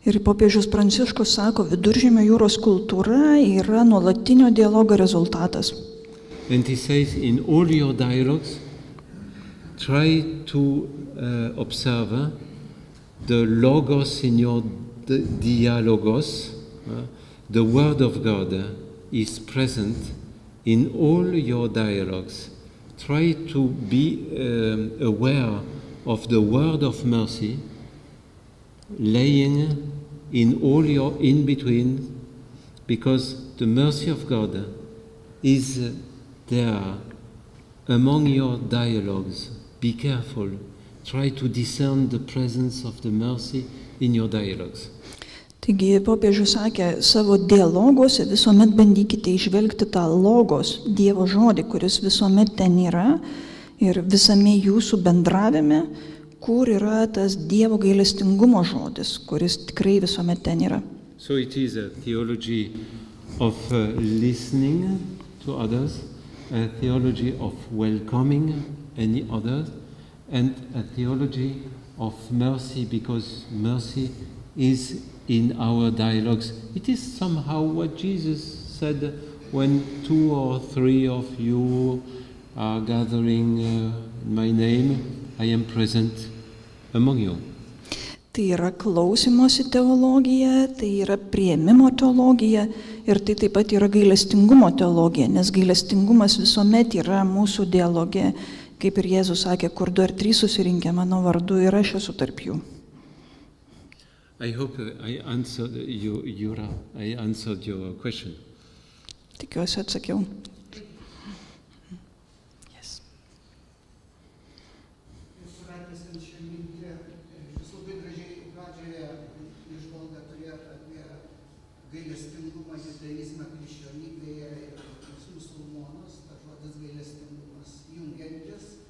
Ir popiežius Pranciškus sako, Viduržemio jūros kultūra yra nuolatinio dialogo rezultatas. And he says, in all your dialogues, try to observe the logos in your dialogos. The word of God is present in all your dialogues. Try to be aware of the word of mercy laying in all your in-between, because the mercy of God is there among your dialogues. Be careful. Try to discern the presence of the mercy in your dialogues. Taigi popiežius sakė, savo dialoguose visuomet bandykite išvelgti tą logos, Dievo žodį, kuris visuomet ten yra, ir visame jūsų bendravime, kur yra tas Dievo gailestingumo žodis, kuris tikrai visuomet ten yra. So it is a theology of listening to others, a theology of welcoming any others, and a theology of mercy, because mercy is in our dialogues. It is somehow what Jesus said, when 2 or 3 of you are gathering in my name, I am present among you. Tai yra klausimosi teologija, tai yra priėmimo teologija, ir tai taip pat yra gailestingumo teologija, nes gailestingumas visuomet yra mūsų dialoge, kaip ir Jėzus sakė, kur 2 ar 3 susirinkę mano vardu, ir aš esu tarp jų. I hope I answered you, Jura. I answered your question. Tikiuosi atsakiau. Yes. Gailestingumą judaizmą krikščionybėje ir musulmonus, tas žodis gailestingumas jungiantis,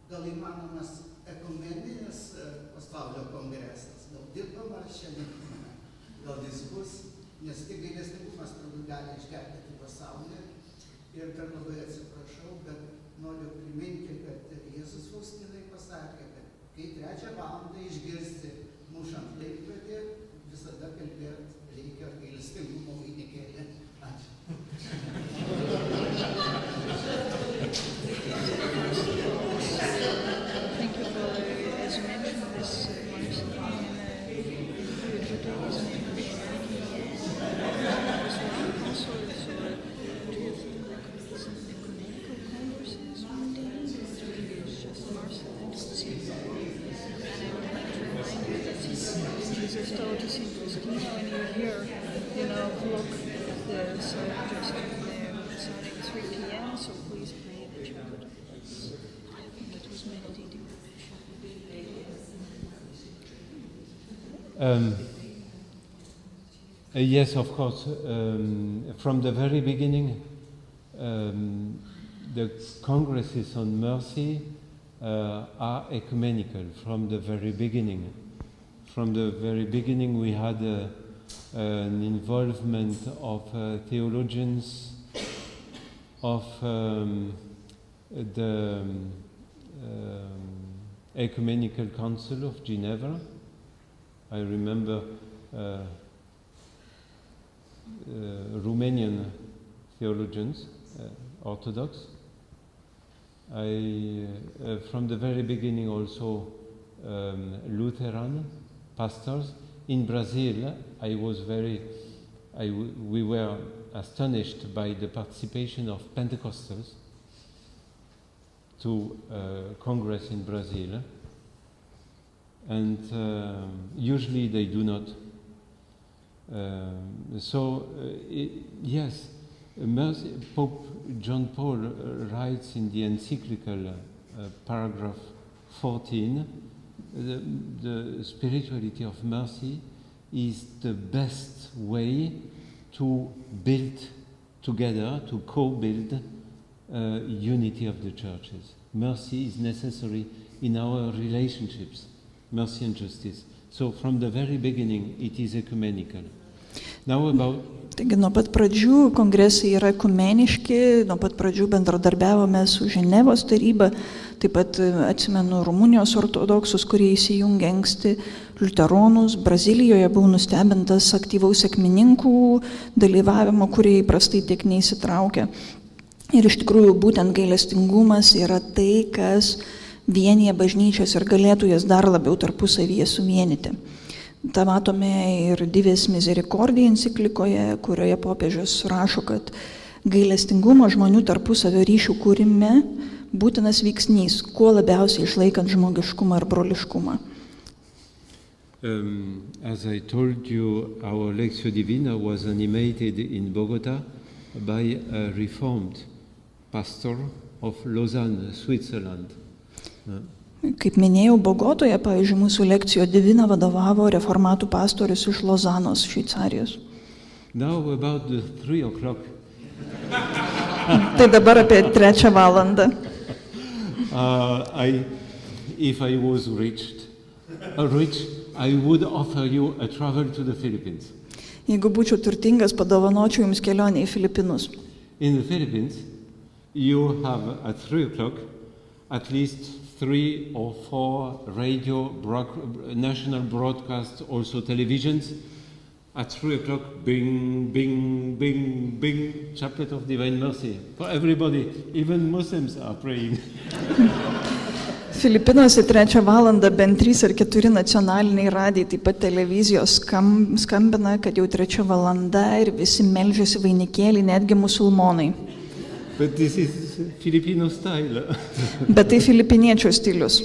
gal įmanomas ekumeninis pasaulio kongresas, gal dirbama šiandien, gal jis bus, nes tik gailestingumas turbūt gali išgelbėti pasaulį. Ir dar labai atsiprašau, bet noriu priminti, kad Jėzus Faustinai pasakė, kad kai 3 valandą išgirsti mušant laikrodį, visada kalbėti reikia gailestingumo vainikėlį. Ačiū. Thank you for, as you mentioned, this in Judaism and Christianity. Yes, of course. From the very beginning, the congresses on mercy are ecumenical. From the very beginning. From the very beginning, we had an involvement of theologians, of the Ecumenical Council of Geneva. I remember Romanian theologians, Orthodox. From the very beginning also Lutheran pastors. In Brazil, we were astonished by the participation of Pentecostals to Congress in Brazil. And usually they do not. Yes, Pope John Paul writes in the encyclical paragraph 14, the spirituality of mercy is the best way to build together, to co-build unity of the churches. Mercy is necessary in our relationships. Mercy and justice. So from the very beginning it is ecumenical. Now about... Taigi nuo pat pradžių kongresai yra ekumeniški, nuo pat pradžių bendradarbiavome su Ženevos taryba, taip pat atsimenu Rumunijos ortodoksus, kurie įsijungė anksti, liuteronus. Brazilijoje buvau nustebintas aktyvaus sekmininkų dalyvavimo, kurie įprastai tiek neįsitraukia. Ir iš tikrųjų būtent gailestingumas yra tai, kas vienyje bažnyčias ir galėtų jas dar labiau tarpusavyje suvienyti. Ta matome ir Dives Misericordiae enciklikoje, kurioje popiežius rašo, kad gailestingumo žmonių tarpusavio ryšių kūrime būtinas veiksnys, kuo labiausiai išlaikant žmogiškumą ir broliškumą. As I told you, our Lectio Divina was animated in Bogota by a reformed pastor of Lausanne, Switzerland. Kaip minėjau, Bogotoje, pavyzdžiui, mūsų Lectio Divina vadovavo reformatų pastorius iš Lozanos, Šveicarijos. Now about the 3 o'clock. Tai dabar apie 3 valandą. If I was rich, I would offer you a travel to the Philippines. Jeigu būčiau turtingas, padovanočiau jums kelionę į Filipinus. In the Philippines, you have at 3 o'clock at least 3 or 4 national broadcasts, also televisions. At 3 o'clock, bing, bing, bing, bing, Chaplet of Divine Mercy. For everybody, even Muslims are praying. Filipinuose 3 valandą bent 3 ar 4 nacionaliniai radijai, taip pat televizijos skambina, kad jau 3 valanda ir visi meldžiasi vainikėlį, netgi musulmonai. But this is Filipino style. Bet tai filipiniečių stilius.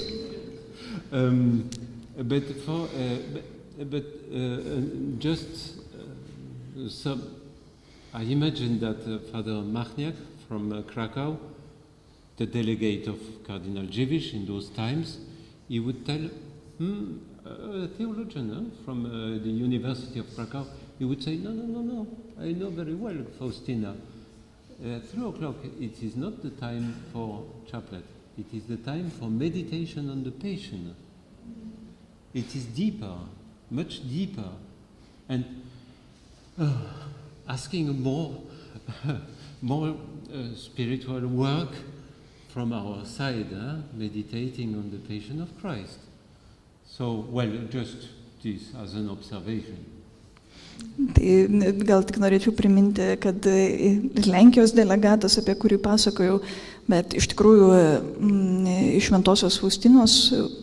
I imagine that Father Machniak from Krakow, the delegate of Cardinal Dziwisz in those times, he would tell a theologian from the University of Krakow, he would say, no, I know very well Faustina. 3 o'clock, it is not the time for chaplet. It is the time for meditation on the Passion. It is deeper, much deeper, and asking more spiritual work from our side, meditating on the Passion of Christ. So, well, just this as an observation. Tai gal tik norėčiau priminti, kad Lenkijos delegatas, apie kurį pasakojau, bet iš tikrųjų iš Šventosios Faustinos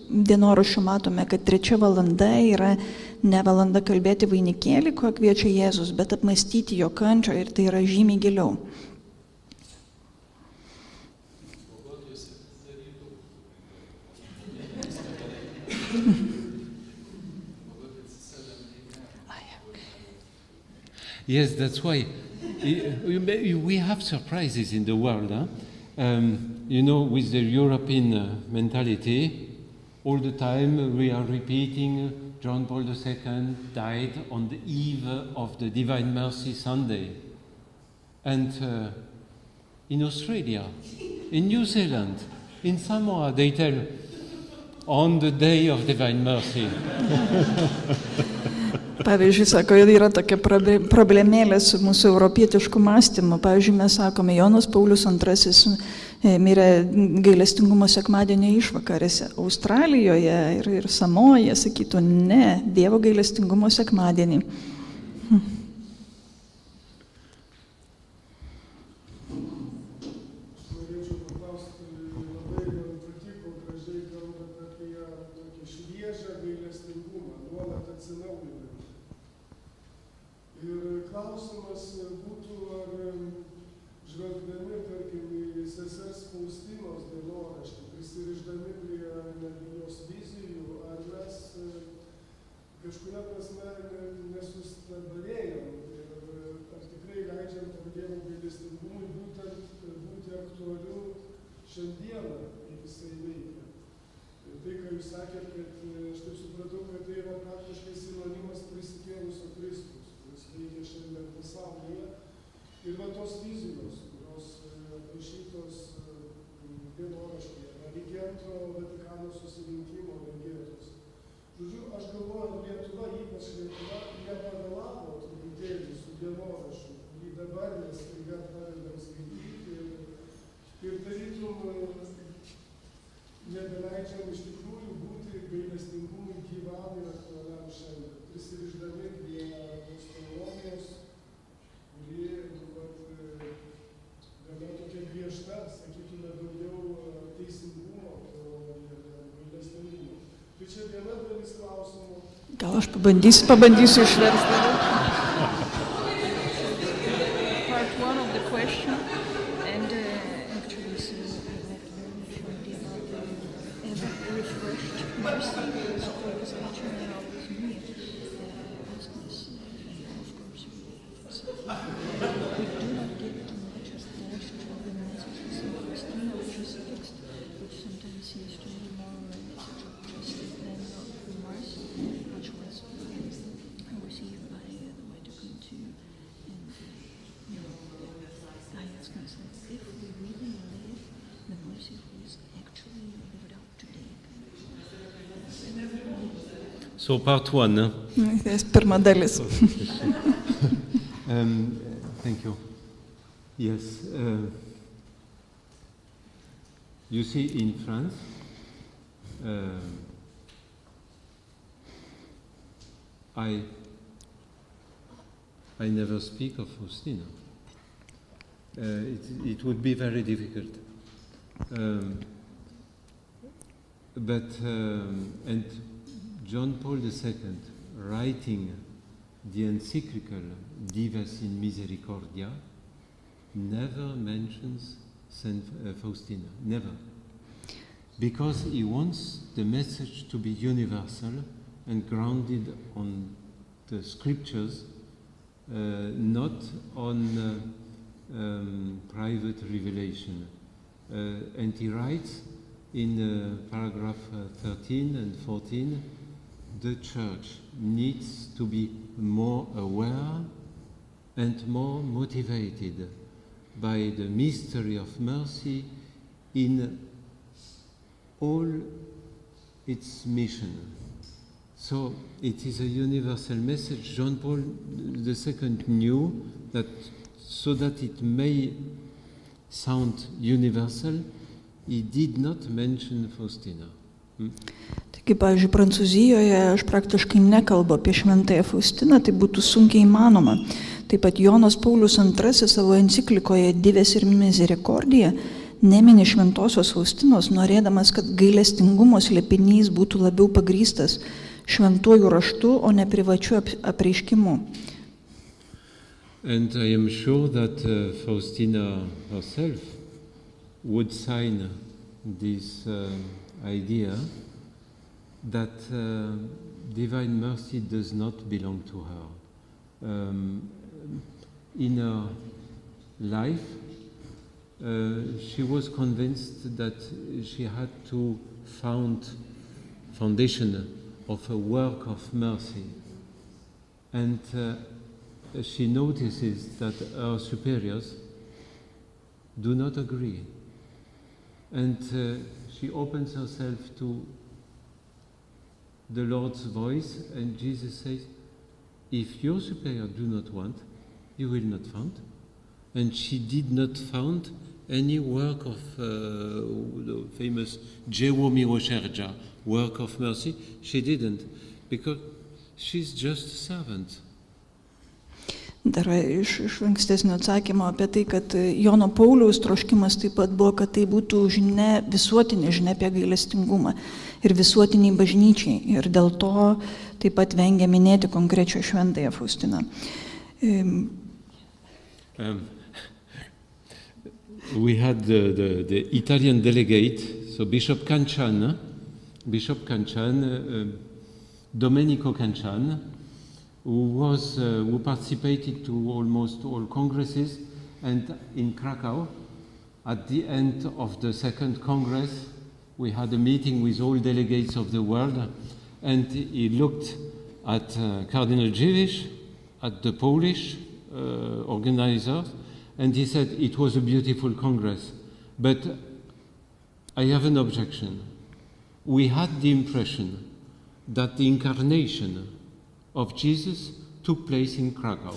dienoraščių matome, kad 3 valanda yra ne valanda kalbėti vainikėlį, ko kviečia Jėzus, bet apmąstyti jo kančią ir tai yra žymiai giliau. Yes, that's why we have surprises in the world. You know, with the European mentality, all the time we are repeating John Paul II died on the eve of the Divine Mercy Sunday. And in Australia, in New Zealand, in Samoa, they tell on the day of Divine Mercy. Pavyzdžiui, sako, yra tokia problemėlė su mūsų europietišku mąstymu. Pavyzdžiui, mes sakome, Jonas Paulius II mirė gailestingumo sekmadienio išvakarėse. Australijoje ir Samoje sakytų, ne, Dievo gailestingumo sekmadienį. Klausimas būtų, ar žvelgdami, tarkim, į sesers Faustinos dienoraštį, prisirišdami prie netgi jos vizijų, ar mes kažkuria prasme nesustabarėjom ir ar tikrai leidžiam tam Dievo gailestingumui būtent būti aktualiu šiandieną, kaip jisai veikia. Ir tai, ką jūs sakėt, kad aš taip supratau, kad tai yra praktiškai sinonimas prisikėlusio Kristus, veikia šiandien pasaulyje. Ir va tos vizijos, kurios aprašytos dienoraštyje, iki antro Vatikano susirinkimo regėtos. Žodžiu, aš galvoju, Lietuva, ypač Lietuva, nepavėlavo truputėlį su dienoraščiu, kurį dabar mes staiga pradedam skaityti ir tarytum nebeleidžiam iš tikrųjų būti gailestingumui gyvam ir aktualiam šiandien, prisirišdami prie tos teologijos, kuri gana tokia griežta, sakytume, daugiau teisingumo teologija, gailestingumo. Tai čia viena dalis klausimų. Gal aš pabandysiu išversti. Part one of the question, and actually so refreshed mercy is always actually always me. As this, of course, we do not get too much attached to the messages of Faustina, which is fixed, which sometimes seems to be more a message of justice than of mercy, which was received by the Vatican II. And I ask myself, if we really live the mercy is actually lived out today. So part one. Pirma dalis. Thank you. Yes. You see, in France, I never speak of Faustina. It would be very difficult. And John Paul II, writing the encyclical Divas in Misericordia, never mentions Saint Faustina, never. Because he wants the message to be universal and grounded on the scriptures, not on private revelation. And he writes in paragraph 13 and 14, the Church needs to be more aware and more motivated by the mystery of mercy in all its mission. So it is a universal message. John Paul II knew that so that it may sound universal, he did not mention Faustina. Taigi, pavyzdžiui, Prancūzijoje aš praktiškai nekalbu apie šventąją Faustiną, tai būtų sunkiai įmanoma. Taip pat Jonas Paulius II savo enciklikoje Divas in Misericordia nemini šventosios Faustinos, norėdamas, kad gailestingumo slėpinys būtų labiau pagrįstas šventuoju raštu, o ne privačiu apreiškimu. And I am sure that Faustina herself would sign this idea that divine mercy does not belong to her. In her life, she was convinced that she had to foundation of a work of mercy. And she notices that her superiors do not agree. And she opens herself to the Lord's voice, and Jesus says, if your superior do not want, you will not found. And she did not found any work of the famous Dzieło Miłosierdzia, work of mercy. She didn't, because she's just a servant. Dar iš ankstesnio atsakymo apie tai, kad Jono Pauliaus troškimas taip pat buvo, kad tai būtų žinia, visuotinė žinia apie gailestingumą ir visuotiniai bažnyčiai. Ir dėl to taip pat vengia minėti konkrečią šventąją Faustiną. We had the Italian delegate, so Bishop Cancian, Domenico Cancian, who participated to almost all congresses, and in Krakow, at the end of the second congress, we had a meeting with all delegates of the world, and he looked at Cardinal Dziwisz, at the Polish organizers, and he said it was a beautiful congress, but I have an objection. We had the impression that the incarnation of Jesus took place in Krakow.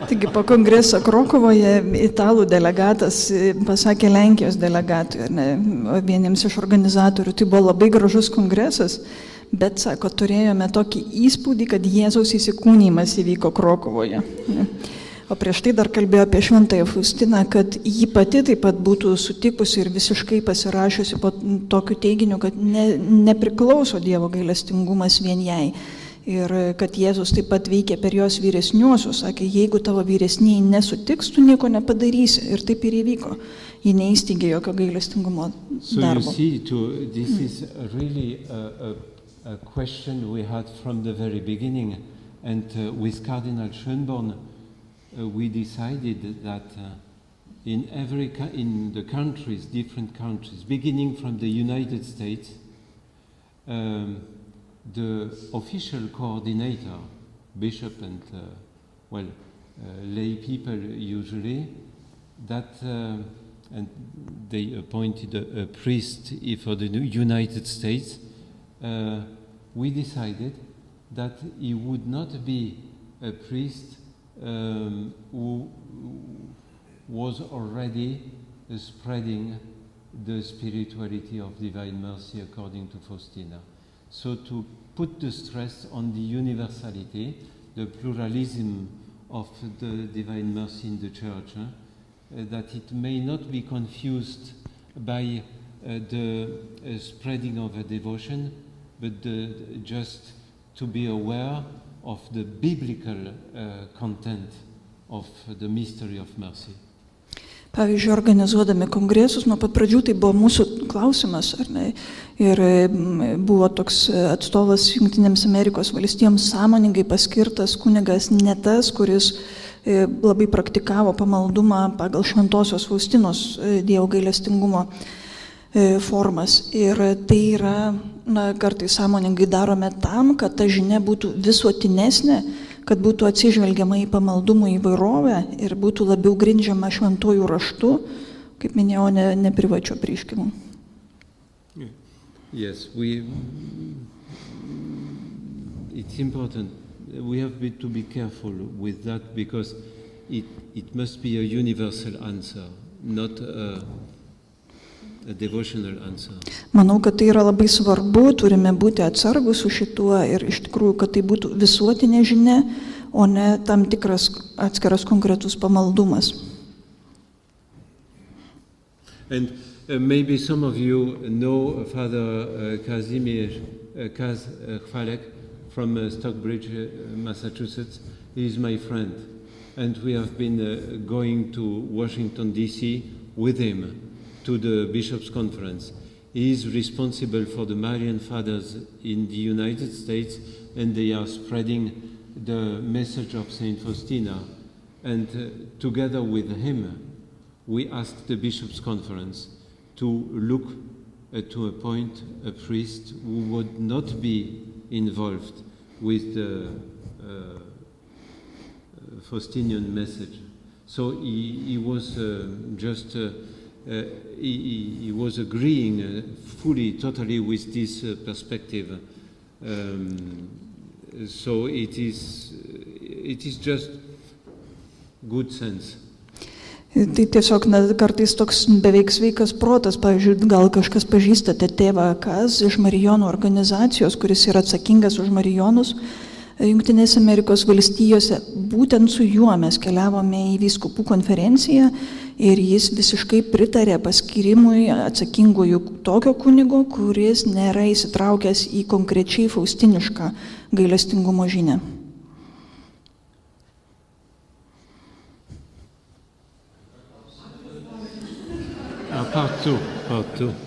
Taigi po kongreso Krokuvoje italų delegatas pasakė Lenkijos delegatui, vieniems iš organizatorių, tai buvo labai gražus kongresas, bet, sako, turėjome tokį įspūdį, kad Jėzaus įsikūnymas įvyko Krokuvoje. O prieš tai dar kalbėjo apie šventąją Faustiną, kad ji pati taip pat būtų sutikusi ir visiškai pasirašiusi po tokiu teiginiu, kad nepriklauso Dievo gailestingumas vien jai. Ir kad Jėzus taip pat veikia per jos vyresniuosius, sakė, jeigu tavo vyresniai nesutiks, tu nieko nepadarysi. Ir taip ir įvyko. Ji neįsteigė jokio gailestingumo darbo. So you see, this is really a question we had from the very beginning. And with Cardinal Schönborn, we decided that in the countries, different countries, beginning from the United States, the official coordinator, bishop and lay people usually, that and they appointed a priest for the United States. We decided that he would not be a priest who was already spreading the spirituality of divine mercy according to Faustina. So to put the stress on the universality, the pluralism of the divine mercy in the church, that it may not be confused by the spreading of a devotion, but just to be aware of the biblical content of the mystery of mercy. Pavyzdžiui, organizuodami kongresus, nuo pat pradžių tai buvo mūsų klausimas, ar ne? Ir buvo toks atstovas Jungtinėms Amerikos valstijoms sąmoningai paskirtas kunigas, ne tas, kuris labai praktikavo pamaldumą pagal šventosios Faustinos Dievo gailestingumo formas. Ir tai yra, kartais sąmoningai darome tam, kad ta žinia būtų visuotinesnė, kad būtų atsižvelgiama į pamaldumų įvairovę ir būtų labiau grindžiama šventuoju raštu, kaip minėjau, ne privačiu apreiškimu. Yes, it's important. We have to be careful with that because it must be a universal answer, not a devotional answer. Manau, kad tai yra labai svarbu, turime būti atsargus su šituo ir iš tikrųjų, kad tai būtų visuotinė žinia, o ne tam tikras atskiras konkretus pamaldumas. And maybe some of you know Father Kazimierz Chwalek from Stockbridge, Massachusetts. He is my friend, and we have been going to Washington, D.C. with him to the Bishops' Conference. He is responsible for the Marian Fathers in the United States, and they are spreading the message of Saint Faustina And together with him, we asked the Bishops' Conference to look to appoint a priest who would not be involved with the Faustinian message. So he was he was agreeing fully, totally with this perspective. So it is just good sense. Tai tiesiog kartais toks beveik sveikas protas. Pavyzdžiui, gal kažkas pažįstate tėvą Kaz iš Marijonų organizacijos, kuris yra atsakingas už Marijonus Jungtinėse Amerikos valstijose. Būtent su juo mes keliavome į vyskupų konferenciją ir jis visiškai pritarė paskirimui atsakingųjų tokio kunigo, kuris nėra įsitraukęs į konkrečiai faustinišką gailestingumo žinią. Part two. Antroji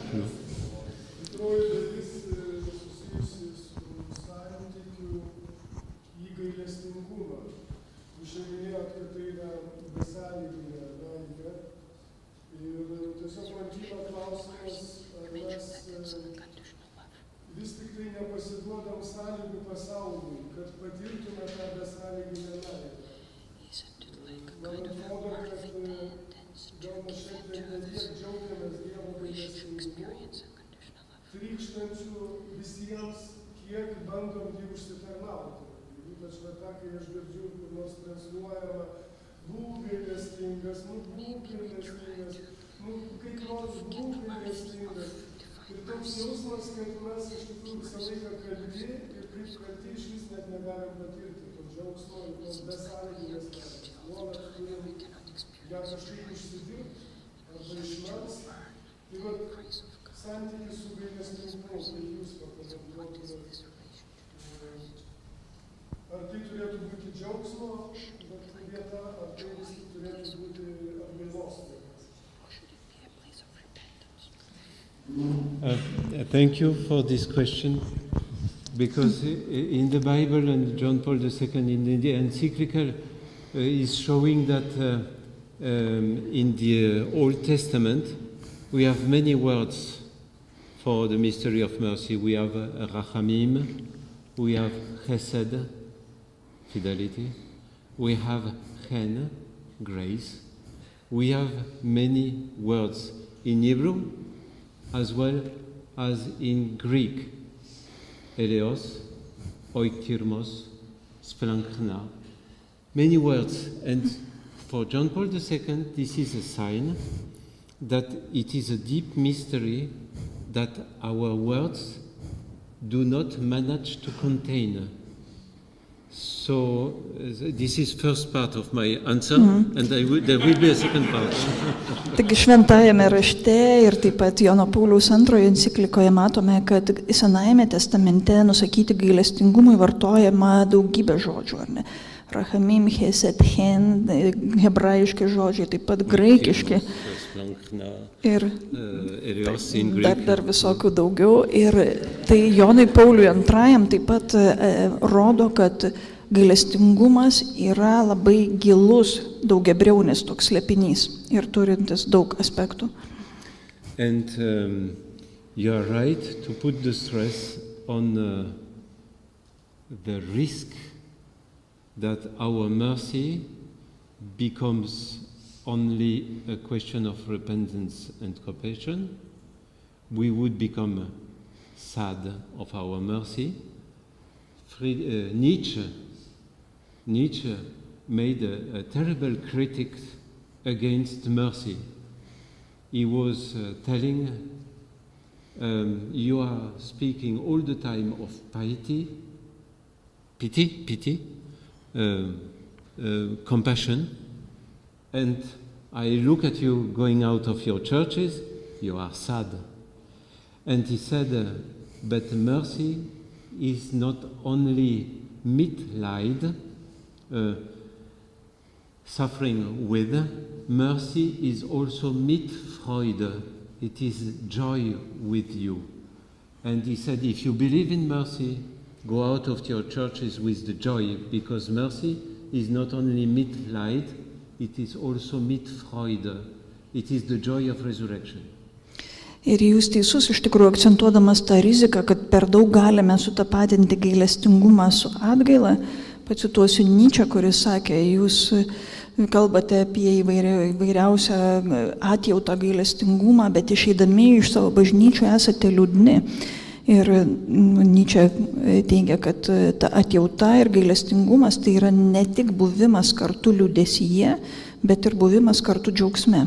dalis susijusi su santykiu į gailestingumą. Jūs minėjot, kad tai yra besąlyginė meilė. Ir tiesiog man kyla klausimas, ar mes vis tik tai nepasiduodam sąlygų pasauliui, kad patirtume tą besąlyginę meilę. Man atrodo, kad gal mes šiandien ne tiek džiaugiamės Dievo gailestingumu, trykštančių visiems, kiek bandom jį užsitarnauti. Ypač tą, kai aš girdžiu, kur nors transliuojama, būk gailestingas, būk gailestingas, kaip nors būk gailestingas. Ir toks jausmas, kad mes iš tikrųjų visą laiką kalti ir kaip kalti iš vis net negalim patirti to džiaugsmo ir tos besąlyginės meilės. Nuolat turim ją kažkaip užsidirbti arba išmelst. Tai vat santykis su gailestingumu, tai jūs pakomentuotumėte. Ar tai turėtų būti džiaugsmo vieta, ar tai vis tik turėtų būti atgailos vieta? Thank you for this question, because in the Bible and John Paul II in the encyclical is showing that in the Old Testament we have many words for the mystery of mercy. We have Rachamim, we have Chesed, fidelity, we have Chen, grace. We have many words in Hebrew as well as in Greek, eleos, oiktirmos, splanchna, many words. And for John Paul II, this is a sign that it is a deep mystery that our words do not manage to contain. So this is first part of my answer, and there will be a second part. Taigi šventajame rašte ir taip pat Jono Pauliaus antrojo enciklikoje matome, kad Senajame testamente nusakyti gailestingumui vartojama daugybė žodžių, ar ne? Rachamim, Chesed, Chen, hebrajiški žodžiai, taip pat graikiški ir dar visokių daugiau. Ir tai Jonui Pauliui antrajam taip pat rodo, kad gailestingumas yra labai gilus, daugiabriaunis toks slėpinys ir turintis daug aspektų. And you are right to put the stress on the risk that our mercy becomes only a question of repentance and compassion. We would become sad of our mercy. Nietzsche made a terrible critic against mercy. He was telling, you are speaking all the time of piety, pity, compassion, and I look at you going out of your churches, you are sad. And he said, but mercy is not only Mitleid, suffering with, mercy is also Mitfreude, it is joy with you. And he said, if you believe in mercy, go out of your churches with the joy, because mercy is not only Mitleid, it is also Mitfreude. It is the joy of resurrection. Ir jūs teisus, iš tikrųjų akcentuodamas tą riziką, kad per daug galime sutapatinti gailestingumą su atgaila. Pacituosiu Nyčę, kuris sakė, jūs kalbate apie įvairiausią atjautą gailestingumą, bet išeidami iš savo bažnyčių esate liūdni. Ir Nyčė teigia, kad ta atjauta ir gailestingumas tai yra ne tik buvimas kartu liūdesyje, bet ir buvimas kartu džiaugsme.